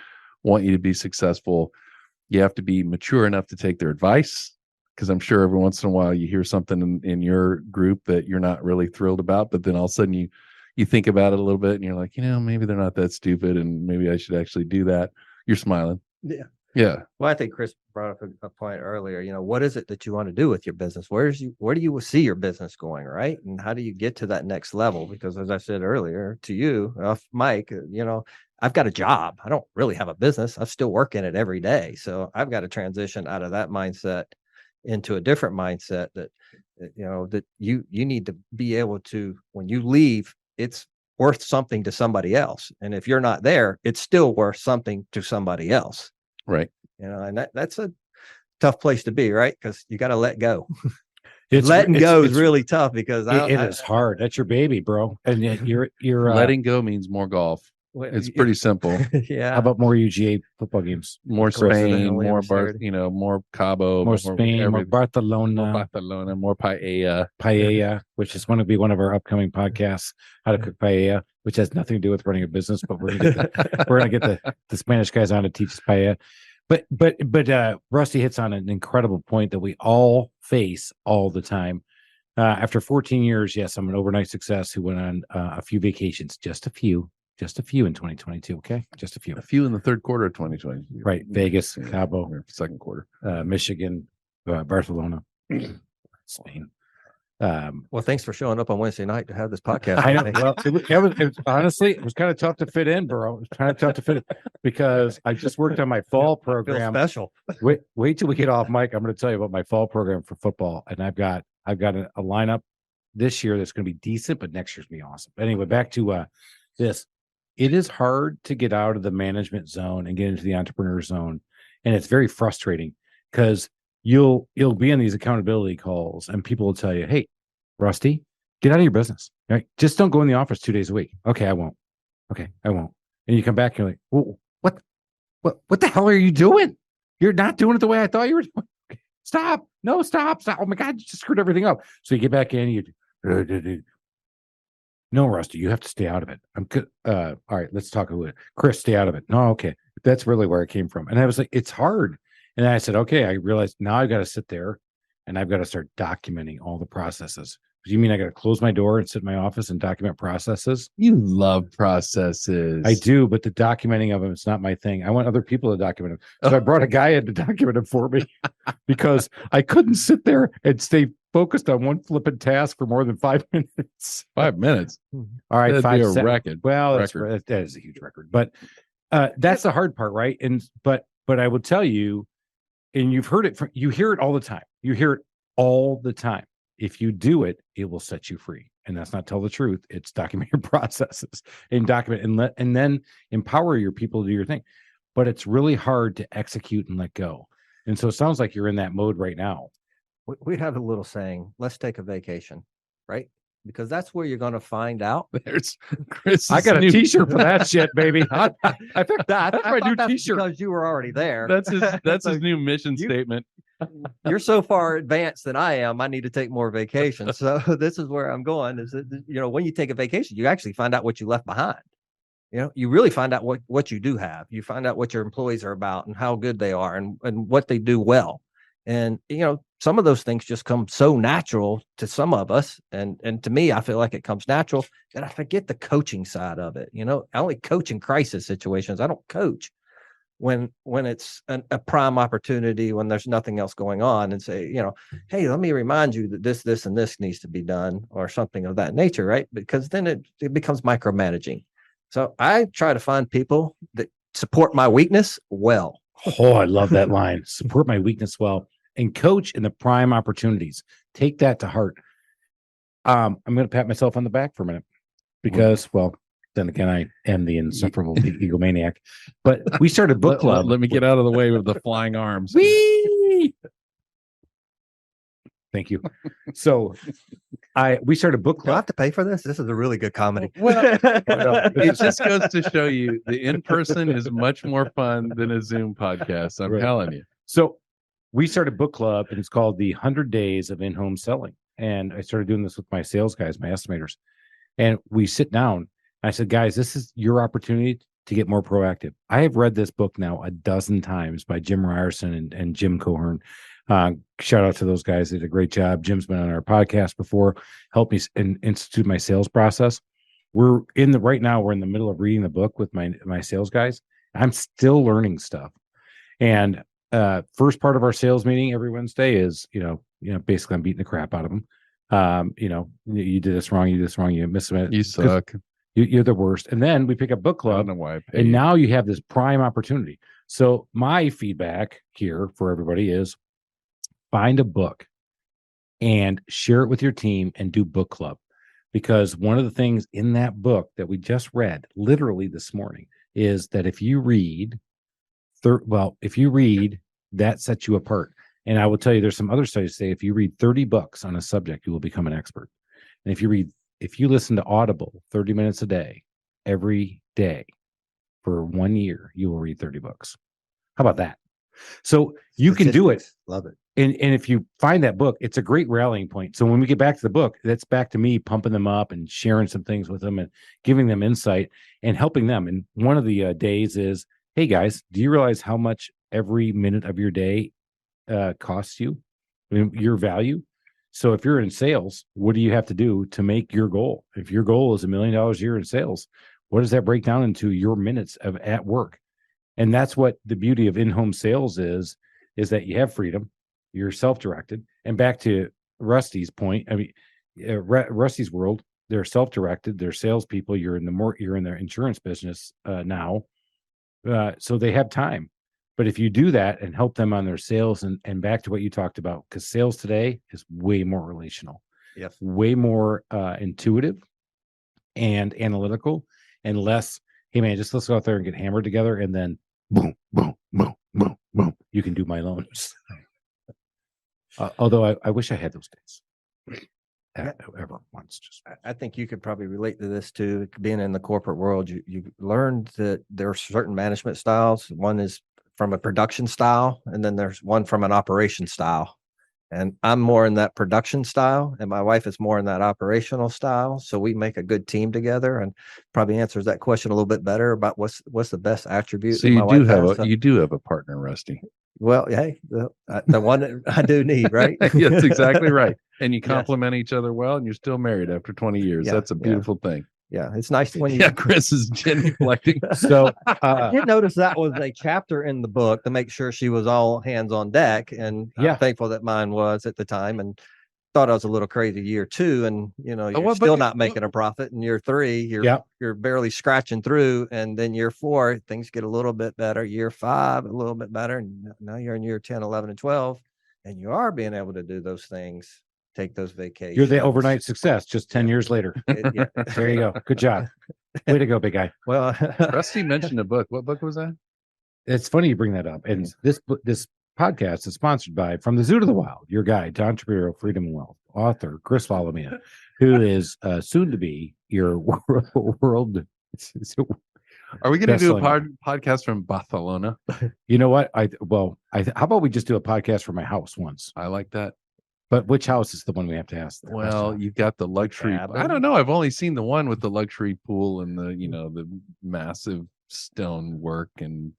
want you to be successful. You have to be mature enough to take their advice, because I'm sure every once in a while you hear something in your group that you're not really thrilled about, but then all of a sudden you think about it a little bit and you're like, maybe they're not that stupid and maybe I should actually do that. You're smiling. Yeah. Yeah. Well, I think Chris brought up a point earlier. What is it that you want to do with your business? Where do you see your business going, right? And how do you get to that next level? Because as I said earlier to you, off mic, I've got a job. I don't really have a business. I still work in it every day. So I've got to transition out of that mindset into a different mindset that you need to be able to, when you leave, it's worth something to somebody else. And if you're not there, it's still worth something to somebody else. Right. And that's a tough place to be, right? Because you got to let go. It's Letting go is it's- really tough because it is hard. That's your baby, bro. And yet you're Letting go means more golf. It's pretty simple. yeah. How about more UGA football games? More Coincidentally, Spain, on more Saturday. more Cabo, More Spain, more everything. Barcelona, More Barcelona, more paella. paella, which is going to be one of our upcoming podcasts, how to cook paella, which has nothing to do with running a business, but we're gonna get the Spanish guys on to teach us paella. But Rusty hits on an incredible point that we all face all the time. After 14 years, yes, I'm an overnight success who went on a few vacations, just a few in 2022. Okay, just a few. A few in the third quarter of 2020. Right, Vegas, Cabo, second quarter. Michigan, Barcelona, Spain. Well, thanks for showing up on Wednesday night to have this podcast. I know. with me. Well, honestly, it was kind of tough to fit in, bro. It was kind of tough to fit in because I just worked on my fall Feel program. special. Wait till we get off mic. I'm going to tell you about my fall program for football, and I've got a lineup this year that's going to be decent, but next year's going to be awesome. But anyway, back to this. It is hard to get out of the management zone and get into the entrepreneur zone, and it's very frustrating because you'll be in these accountability calls, and people will tell you, "Hey, Rusty, get out of your business. Right? Just don't go in the office 2 days a week." Okay, I won't. Okay, I won't. And you come back and you're like, well, what the hell are you doing? You're not doing it the way I thought you were doing. Okay, stop. No, stop. Oh my God, you just screwed everything up. So you get back in, you no, Rusty, you have to stay out of it. I'm good. All right, let's talk a little bit. Chris, stay out of it. No, okay. That's really where it came from. And I was like, it's hard. And then I said, okay, I realized now I've got to sit there and I've got to start documenting all the processes. You mean I got to close my door and sit in my office and document processes? You love processes. I do, but the documenting of them, it's not my thing. I want other people to document them. So I brought a guy in to document them for me because I couldn't sit there and stay focused on one flippant task for more than 5 minutes. 5 minutes. All right, That'd be a 5 seconds. record. Well, Record. that is a huge record, but that's the hard part, right? And but I will tell you, and you hear it all the time. You hear it all the time. If you do it, it will set you free. And that's not tell the truth. It's document your processes and document and then empower your people to do your thing. But it's really hard to execute and let go. And so it sounds like you're in that mode right now. We have a little saying, let's take a vacation, right? Because that's where you're going to find out. There's Chris. I got a t-shirt for that shit, baby. I picked that. That's I my thought new that's t-shirt. because you were already there. That's his new mission You- statement. You're so far advanced than I am. I need to take more vacations. So this is where I'm going is that, when you take a vacation, you actually find out what you left behind. You really find out what you do have. You find out what your employees are about and how good they are and what they do well. And, some of those things just come so natural to some of us. And to me, I feel like it comes natural that I forget the coaching side of it. I only coach in crisis situations. I don't coach. when it's a prime opportunity, when there's nothing else going on, and say, hey, let me remind you that this and this needs to be done, or something of that nature, right? Because then it becomes micromanaging. So I try to find people that support my weakness well. Oh, I love that line. Support my weakness well and coach in the prime opportunities. Take that to heart. I'm going to pat myself on the back for a minute because, well, then again, I am the insufferable egomaniac. But we started book club. Let me get out of the way with the flying arms. Whee! Thank you. So we started book Do I club. have to pay for this? This is a really good comedy. Well, it just goes to show you the in-person is much more fun than a Zoom podcast. I'm telling you. So we started book club, and it's called the 100 Days of In-Home Selling. And I started doing this with my sales guys, my estimators. And we sit down. I said, guys, this is your opportunity to get more proactive. I have read this book now a dozen times by Jim Ryerson and Jim Cohern. Shout out to those guys. They did a great job. Jim's been on our podcast before, helped me institute my sales process. We're in the middle of reading the book with my sales guys. I'm still learning stuff. And first part of our sales meeting every Wednesday is, basically I'm beating the crap out of them. You did this wrong, you missed it. You suck. You're the worst. And then we pick up book I club. don't know why I pay And you. now you have this prime opportunity. So my feedback here for everybody is find a book and share it with your team and do book club. Because one of the things in that book that we just read literally this morning is that if you read, that sets you apart. And I will tell you, there's some other studies say if you read 30 books on a subject, you will become an expert. And if you listen to Audible 30 minutes a day, every day for 1 year, you will read 30 books. How about that? So you can do it. Love it. And if you find that book, it's a great rallying point. So when we get back to the book, that's back to me pumping them up and sharing some things with them and giving them insight and helping them. And one of the days is, hey guys, do you realize how much every minute of your day costs you? I mean, your value? So if you're in sales, what do you have to do to make your goal? If your goal is $1 million a year in sales, what does that break down into your minutes at work? And that's what the beauty of in-home sales is that you have freedom. You're self-directed. And back to Rusty's point, I mean, Rusty's world, they're self-directed. They're salespeople. You're in their insurance business now, so they have time. But if you do that and help them on their sales, and back to what you talked about, because sales today is way more relational, Yes, way more intuitive and analytical, and less, hey man, just let's go out there and get hammered together, and then boom, boom, boom, boom, boom, you can do my loans. Although I wish I had those days. Ever once. Just I think you could probably relate to this too. Being in the corporate world, you learned that there are certain management styles. One is from a production style, and then there's one from an operation style. And I'm more in that production style, and my wife is more in that operational style. So we make a good team together, and probably answers that question a little bit better about what's the best attribute. So that my wife has. you do have a partner, Rusty. Well, hey, the one that I do need, right? That's exactly right. And you Yes. complement each other well, and you're still married after 20 years. Yeah, That's a beautiful thing. Yeah, it's nice when you. Yeah, Chris is genuflecting. so I did notice that was a chapter in the book to make sure she was all hands on deck, and Yeah. I'm thankful that mine was at the time. And thought I was a little crazy year 2, and you're well, but still you- not making a profit. In year 3, you're barely scratching through, and then year 4 things get a little bit better. Year 5 a little bit better, and now you're in year 10, 11, and 12, and you are being able to do those things, take those vacations. you're the overnight success just 10 years later. Yeah. There you go. Good job. Way to go, big guy. Well, Rusty mentioned a book. What book was that? It's funny you bring that up. And this podcast is sponsored by From the Zoo to the Wild, your guide to entrepreneurial freedom and wealth, author Chris Follomian, who is soon to be your world. Are we going to do a Best-selling. podcast from Barcelona? You know what? How about we just do a podcast from my house once? I like that. But which house is the one we have to ask? the Well, restaurant? you've got the luxury. I cabin? don't know. I've only seen the one with the luxury pool and the massive stone work and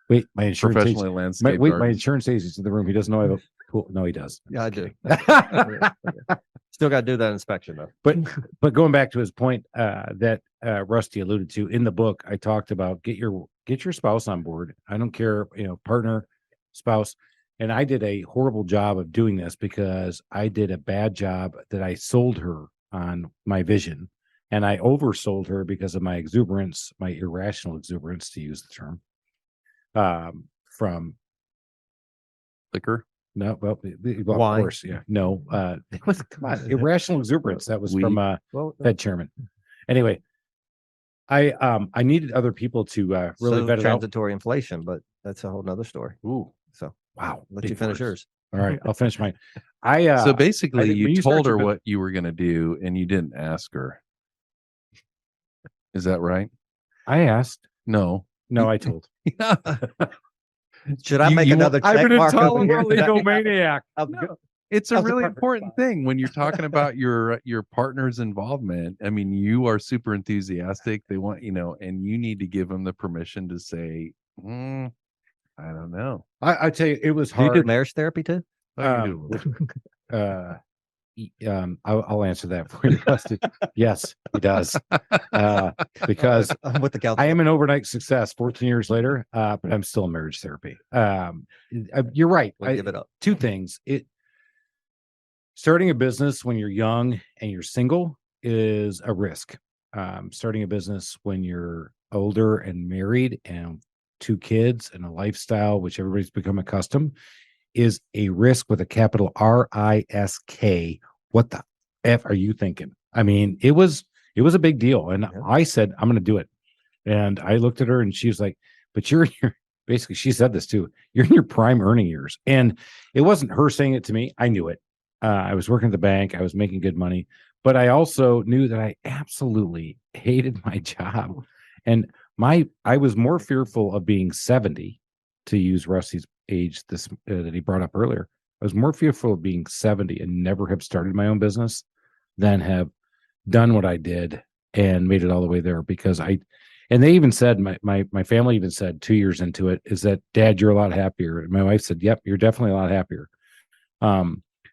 wait, my insurance agent. professionally landscaped. My gardens. insurance agent's in the room. He doesn't know I have a cool. No, he does. Yeah, I do. Kidding. Still got to do that inspection though. But going back to his point that Rusty alluded to in the book, I talked about get your spouse on board. I don't care, partner, spouse. And I did a horrible job of doing this because I did a bad job that I sold her on my vision, and I oversold her because of my exuberance, my irrational exuberance, to use the term. From Liquor. no, well, of Wine. course, yeah, no, it was come on, irrational exuberance. That was from Fed chairman. Anyway, I needed other people to really vet it out. Transitory inflation, but that's a whole nother story. Ooh, So wow! let big you finish words. yours. All right, I'll finish mine. So basically, when you you start told her your what you were going to do, and you didn't ask her. Is that right? I asked. No. No, I told. Should I make another check I've been mark over here? intolerable egomaniac. No. It's a How's the really partner important spot? thing when you're talking about your partner's involvement. I mean, you are super enthusiastic. They want, and you need to give them the permission to say, I don't know. I tell you, it was Do you hard. do marriage therapy too? I'll answer that for you, Rusty. Yes, he does. Because I'm with the calculator. I am an overnight success 14 years later, but I'm still in marriage therapy. You're right. We'll give it up. Two things. Starting a business when you're young and you're single is a risk. Starting a business when you're older and married and 2 kids and a lifestyle which everybody's become accustomed is a risk with a capital RISK. What the F are you thinking? I mean, it was a big deal. And I said, I'm going to do it. And I looked at her and she was like, but you're basically, she said this too, you're in your prime earning years. And it wasn't her saying it to me. I knew it. I was working at the bank. I was making good money, but I also knew that I absolutely hated my job. And I was more fearful of being 70, to use Rusty's age that he brought up earlier. I was more fearful of being 70 and never have started my own business than have done what I did and made it all the way there, because and they even said, my family even said 2 years into it, is that, Dad, you're a lot happier. And my wife said, yep, you're definitely a lot happier.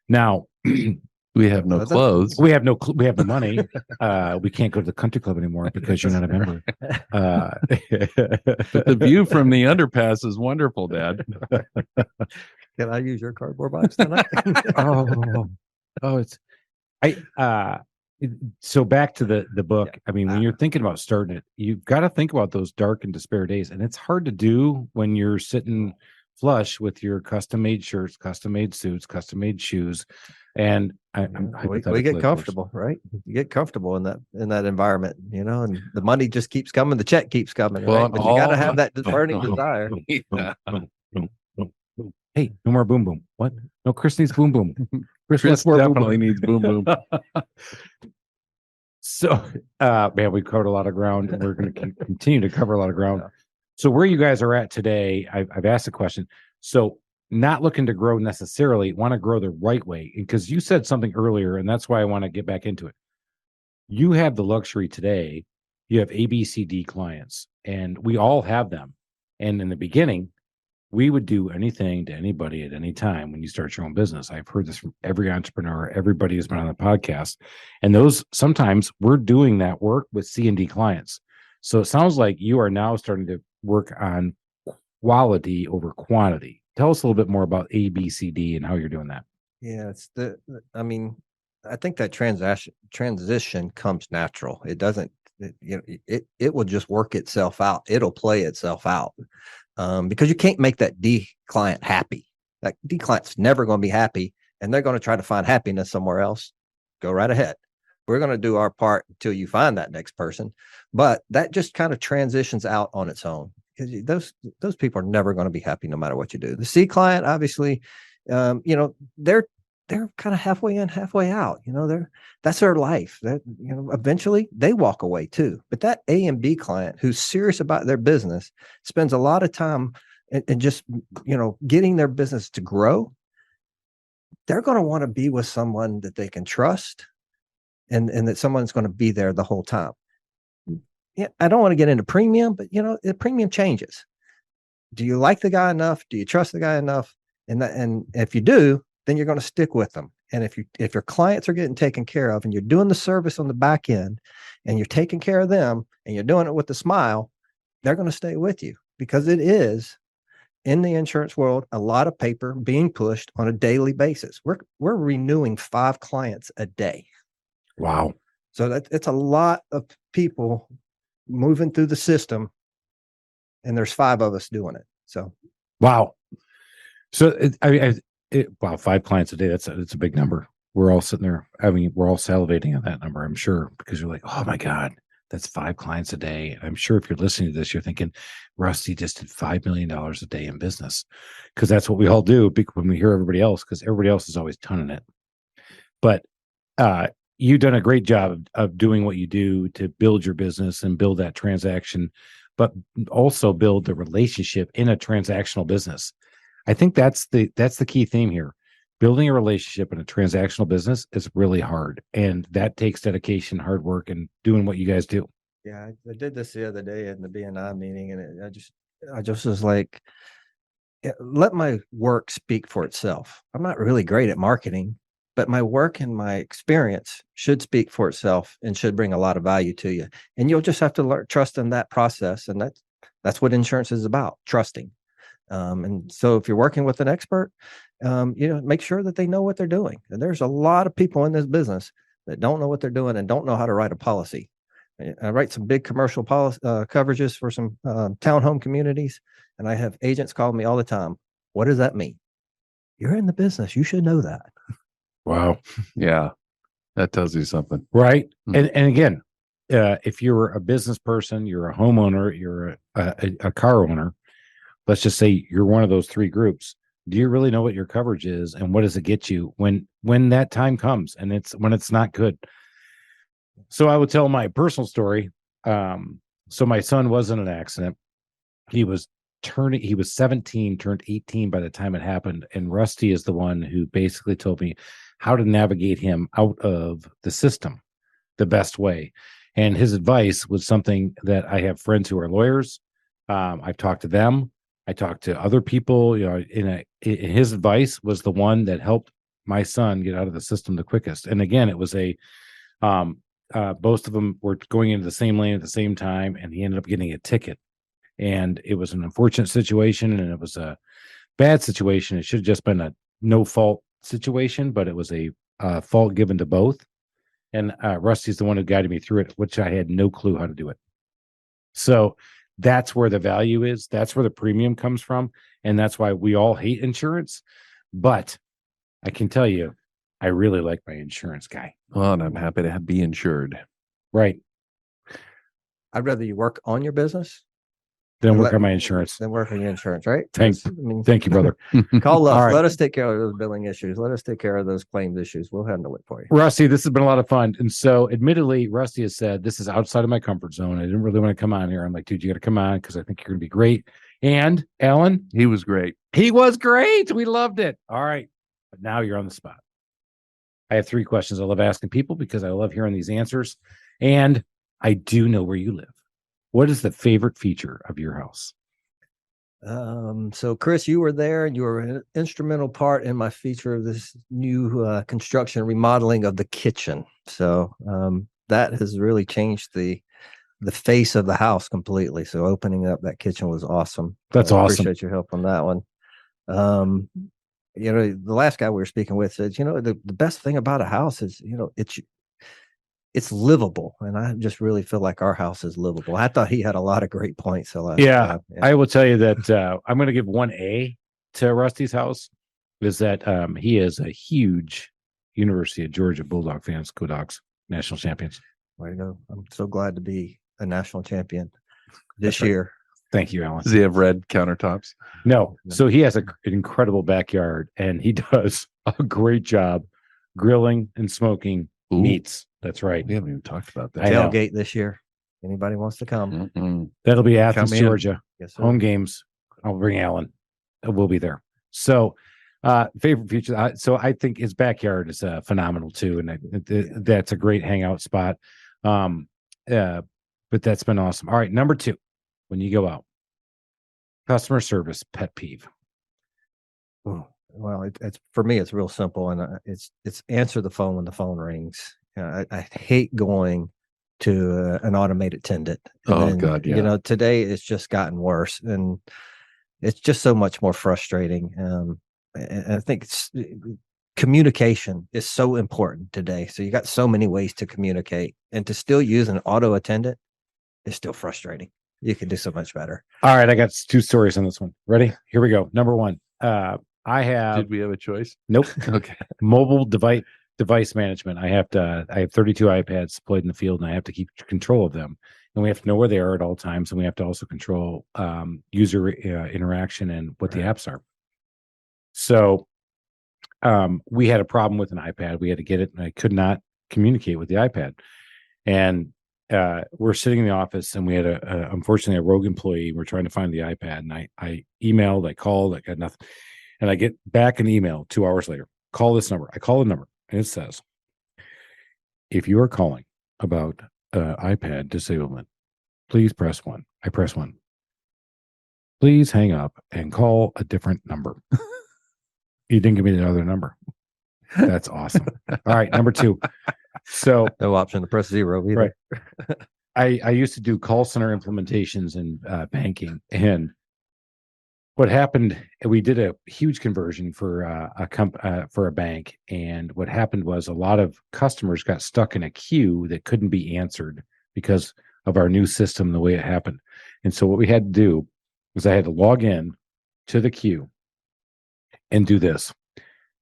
Now we have no clothes. We have no money. We can't go to the country club anymore because you're not a member. But the view from the underpass is wonderful, Dad. Can I use your cardboard box tonight? So back to the book. Yeah. I mean, when you're thinking about starting it, you've got to think about those dark and despair days. And it's hard to do when you're sitting flush with your custom-made shirts, custom-made suits, custom-made shoes. And we get comfortable, right? You get comfortable in that environment, and the money just keeps coming, the check keeps coming. Well, right? But you got to have that burning desire. Yeah. Hey, no more boom boom. What? No, Chris needs boom boom. Chris definitely needs boom boom. So, man, we covered a lot of ground, and we're going to continue to cover a lot of ground. Yeah. So, where you guys are at today, I've asked a question. So, not looking to grow necessarily, want to grow the right way, because you said something earlier, and that's why I want to get back into it. You have the luxury today. You have ABCD clients, and we all have them. And in the beginning, we would do anything to anybody at any time when you start your own business. I've heard this from every entrepreneur, everybody who's been on the podcast. And those, sometimes we're doing that work with C&D clients. So it sounds like you are now starting to work on quality over quantity. Tell us a little bit more about ABCD and how you're doing that. Yeah, I think that transition comes natural. It doesn't, it will just work itself out. It'll play itself out. Because you can't make that D client happy. That D client's never going to be happy, and they're going to try to find happiness somewhere else. Go right ahead. We're going to do our part until you find that next person. But that just kind of transitions out on its own, because those people are never going to be happy no matter what you do. The C client, obviously, they're kind of halfway in, halfway out. That's their life. That eventually they walk away too. But that A and B client who's serious about their business spends a lot of time and just getting their business to grow. They're going to want to be with someone that they can trust, and that someone's going to be there the whole time. Yeah, I don't want to get into premium, but the premium changes. Do you like the guy enough? Do you trust the guy enough? And if you do, then you're going to stick with them. And if your clients are getting taken care of and you're doing the service on the back end and you're taking care of them and you're doing it with a smile, they're going to stay with you, because it is, in the insurance world, a lot of paper being pushed on a daily basis. We're renewing 5 clients a day. Wow. So it's a lot of people moving through the system, and there's 5 of us doing it. So, wow. So wow, 5 clients a day. That's a big number. We're all sitting there. I mean, we're all salivating on that number, I'm sure, because you're like, oh my God, that's 5 clients a day. I'm sure if you're listening to this, you're thinking, Rusty just did $5 million a day in business, because that's what we all do when we hear everybody else, because everybody else is always tonning it. But you've done a great job of doing what you do to build your business and build that transaction, but also build the relationship in a transactional business. I think that's the key theme here. Building a relationship in a transactional business is really hard, and that takes dedication, hard work, and doing what you guys do. yeah, I did this the other day in the BNI meeting, and I just was like, let my work speak for itself. I'm not really great at marketing, but my work and my experience should speak for itself and should bring a lot of value to you. And you'll just have to learn trust in that process. And that's what insurance is about, trusting. And so if you're working with an expert, make sure that they know what they're doing. And there's a lot of people in this business that don't know what they're doing and don't know how to write a policy. I write some big commercial policy coverages for some townhome communities, and I have agents call me all the time. What does that mean? You're in the business. You should know that. Wow. Yeah. That tells you something. Right. Mm. And again, if you're a business person, you're a homeowner, you're a car owner, let's just say you're one of those 3 groups. Do you really know what your coverage is, and what does it get you when that time comes and when it's not good? So I would tell my personal story. So my son was in an accident. He was 17, turned 18 by the time it happened. And Rusty is the one who basically told me how to navigate him out of the system the best way. And his advice was something that I have friends who are lawyers. I've talked to them. I talked to other people, his advice was the one that helped my son get out of the system the quickest. And again, it was both of them were going into the same lane at the same time, and he ended up getting a ticket. And it was an unfortunate situation, and it was a bad situation. It should have just been a no fault situation, but it was a fault given to both. And Rusty's the one who guided me through it, which I had no clue how to do it. So that's where the value is. That's where the premium comes from. And that's why we all hate insurance. But I can tell you, I really like my insurance guy. Well, and I'm happy to be insured. Right. I'd rather you work on your business Then work on my insurance. than work on your insurance, right? Thank you, brother. Call us. All right. Let us take care of those billing issues. Let us take care of those claims issues. We'll handle it for you. Rusty, this has been a lot of fun. And so admittedly, Rusty has said, this is outside of my comfort zone. I didn't really want to come on here. I'm like, dude, you got to come on because I think you're going to be great. And Alan, He was great. he was great. We loved it. All right. But now you're on the spot. I have 3 questions I love asking people because I love hearing these answers. And I do know where you live. What is the favorite feature of your house? So Chris, you were there, and you were an instrumental part in my feature of this new construction remodeling of the kitchen. So that has really changed the face of the house completely. So opening up that kitchen was awesome. That's I awesome. Appreciate your help on that one. The last guy we were speaking with said, the best thing about a house is, it's livable. And I just really feel like our house is livable. I thought he had a lot of great points. Yeah. I will tell you that I'm going to give 1A to Rusty's house is that he is a huge University of Georgia Bulldog fan. Go Dogs, national champions. Way to go. I'm so glad to be a national champion this right. year. Thank you, Alan. Does he have red countertops? No. So he has an incredible backyard, and he does a great job grilling and smoking meats. That's right. We haven't even talked about that. Tailgate this year. Anybody wants to come? Mm-mm. That'll be Athens, Come in. Georgia. Yes, sir. Home games. I'll bring Alan. We'll be there. So favorite feature. So I think his backyard is phenomenal too. And that's a great hangout spot. But that's been awesome. All right. Number 2, when you go out, customer service pet peeve. Oh, Well, it's for me, it's real simple, and it's answer the phone when the phone rings. I hate going to an automated attendant. And Oh, then, God, you yeah. know, today it's just gotten worse, and it's just so much more frustrating. And I think communication is so important today. So you got so many ways to communicate, and to still use an auto attendant is still frustrating. You can do so much better. All right, I got 2 stories on this one. Ready? Here we go. Number 1. I have Did we have a choice? nope. Okay. Mobile device management. I have 32 iPads deployed in the field, and I have to keep control of them. And we have to know where they are at all times, and we have to also control user interaction and what the apps are. So we had a problem with an iPad. We had to get it, and I could not communicate with the iPad. And we're sitting in the office, and we had unfortunately a rogue employee. We're trying to find the iPad, and I emailed, I called, I got nothing. And I get back an email 2 hours later. Call this number. I call the number, and it says, if you are calling about iPad disablement, please press 1. I press 1. Please hang up and call a different number. You didn't give me the other number. That's awesome. All right, number 2. So No option to press 0 either. Right. I used to do call center implementations in banking, and what happened, we did a huge conversion for a bank, and what happened was a lot of customers got stuck in a queue that couldn't be answered because of our new system, the way it happened. And so what we had to do was I had to log in to the queue and do this.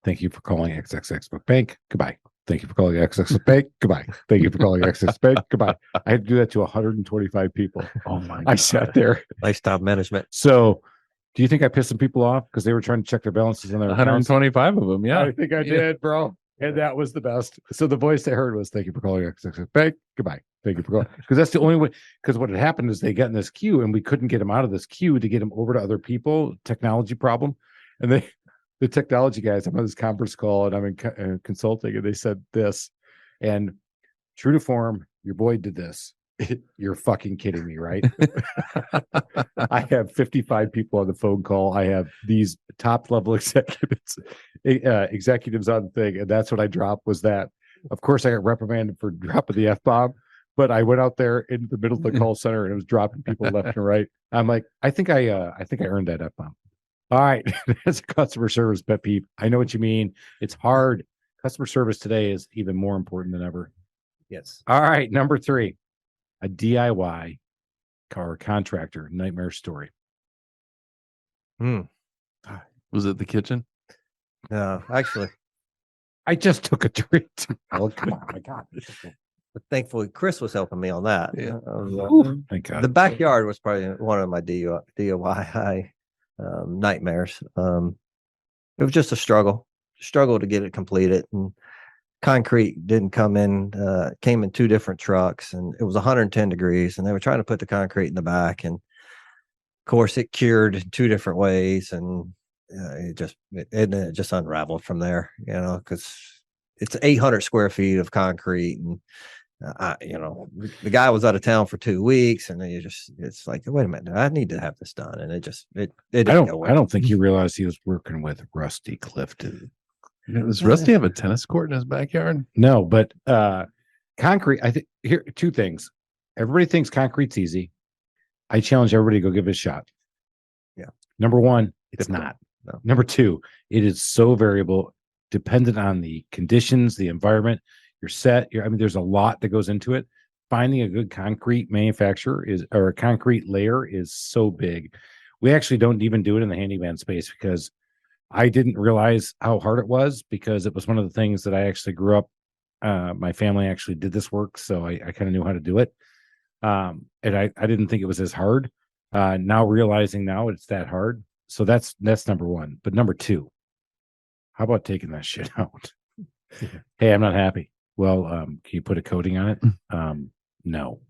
Thank you for calling XXX Bank. Goodbye. Thank you for calling XXX Bank. Goodbye. Thank you for calling XXX Bank. Goodbye. I had to do that to 125 people. Oh my I sat there. Lifestyle management. So do you think I pissed some people off because they were trying to check their balances on their accounts? 125 of them. Yeah. I think I did, bro. And that was the best. So the voice I heard was, thank you for calling XXX Bank. Goodbye. Thank you for calling. Because that's the only way. Because what had happened is they got in this queue, and we couldn't get them out of this queue to get them over to other people. Technology problem. And the technology guys, I'm on this conference call, and I'm in consulting, and they said this. And true to form, your boy did this. You're fucking kidding me, right? I have 55 people on the phone call. I have these top level executives on the thing, and that's what I dropped was that. Of course, I got reprimanded for dropping the F-bomb, but I went out there in the middle of the call center, and it was dropping people left and right. I'm like, I think I earned that F-bomb. All right, that's a customer service pet peeve. I know what you mean. It's hard. Customer service today is even more important than ever. Yes. All right, number 3. A DIY car contractor nightmare story. Was it the kitchen? No, actually, I just took a treat. Oh, come on, my God. but thankfully, Chris was helping me on that. Yeah. Thank God. The backyard was probably one of my DIY nightmares. It was just a struggle to get it completed, and concrete didn't come in, came in 2 different trucks, and it was 110 degrees, and they were trying to put the concrete in the back, and of course it cured in 2 different ways, and it just unraveled from there, you know, because it's 800 square feet of concrete, and the guy was out of town for 2 weeks, and it's like, wait a minute, I need to have this done, and it didn't go well. I don't think he realized he was working with Rusty Clifton. Does Rusty have a tennis court in his backyard? No, but concrete, I think here 2 things. Everybody thinks concrete's easy. I challenge everybody to go give it a shot. Yeah. Number 1, it's Difficult. not. No. Number 2, it is so variable, dependent on the conditions, the environment, your set. There's a lot that goes into it. Finding a good concrete manufacturer or a concrete layer is so big. We actually don't even do it in the handyman space because I didn't realize how hard it was, because it was one of the things that I actually grew up. My family actually did this work, so I kind of knew how to do it. And I didn't think it was as hard. Now realizing now it's that hard. So that's number 1. But number 2, how about taking that shit out? Hey, I'm not happy. Well, can you put a coating on it? No.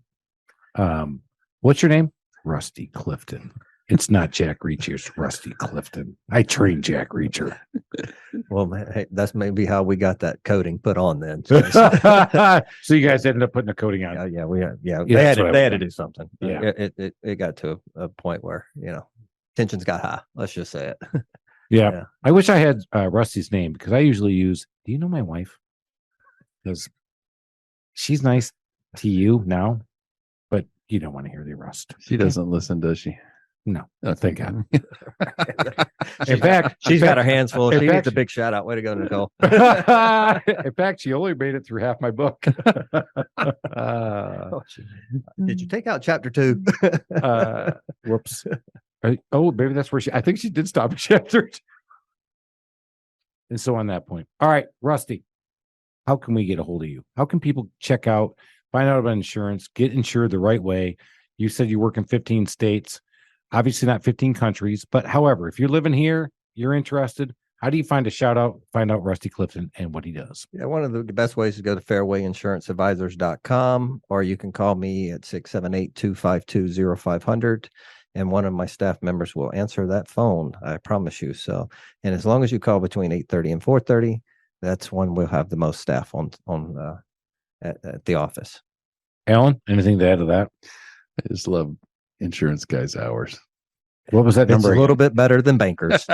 What's your name? Rusty Clifton. It's not Jack Reacher, it's Rusty Clifton. I trained Jack Reacher. Well, man, hey, that's maybe how we got that coating put on then. So you guys ended up putting a coating on it. They had to do something. Yeah. It got to a point where, tensions got high. Let's just say it. Yeah. Yeah. I wish I had Rusty's name because I usually use, do you know my wife? Because she's nice to you now, but you don't want to hear the rest. She doesn't listen, does she? No. Oh, thank God. In fact, She's got her hands full. in She needs fact- a big shout out. Way to go, Nicole. in fact, she only made it through half my book. Did you take out chapter 2? Whoops. Oh, maybe that's where I think she did stop at chapter 2. And so on that point. All right, Rusty, how can we get a hold of you? How can people check out, find out about insurance, get insured the right way? You said you work in 15 states, obviously not 15 countries, but however, if you're living here, you're interested, how do you find out Rusty Clifton and what he does? Yeah, one of the best ways is to go to fairwayinsuranceadvisors.com, or you can call me at 678-252-0500. And one of my staff members will answer that phone. I promise you. So, and as long as you call between 8:30 and 4:30, that's when we'll have the most staff at the office. Alan, anything to add to that? I just love insurance guys' hours. What was that It's number? a little bit better than bankers,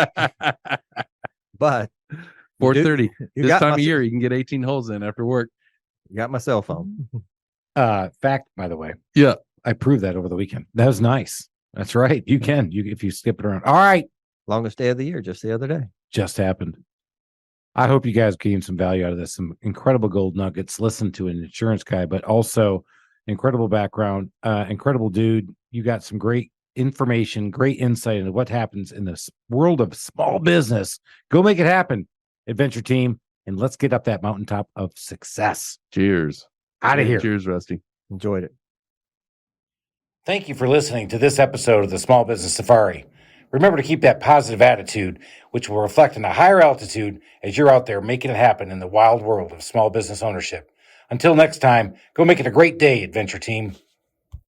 but 4:30. you This got time my, of year, you can get 18 holes in after work. You got my cell phone. Fact, by the way. Yeah. I proved that over the weekend. That was nice. That's right. You can, if you skip it around. All right. Longest day of the year, just the other day. Just happened. I hope you guys gained some value out of this. Some incredible gold nuggets. Listen to an insurance guy, but also incredible background, incredible dude. You got some great information, great insight into what happens in this world of small business. Go make it happen, Adventure Team, and let's get up that mountaintop of success. Cheers. Out of here. Cheers, Rusty. Enjoyed it. Thank you for listening to this episode of the Small Business Safari. Remember to keep that positive attitude, which will reflect in a higher altitude as you're out there making it happen in the wild world of small business ownership. Until next time, go make it a great day, Adventure Team.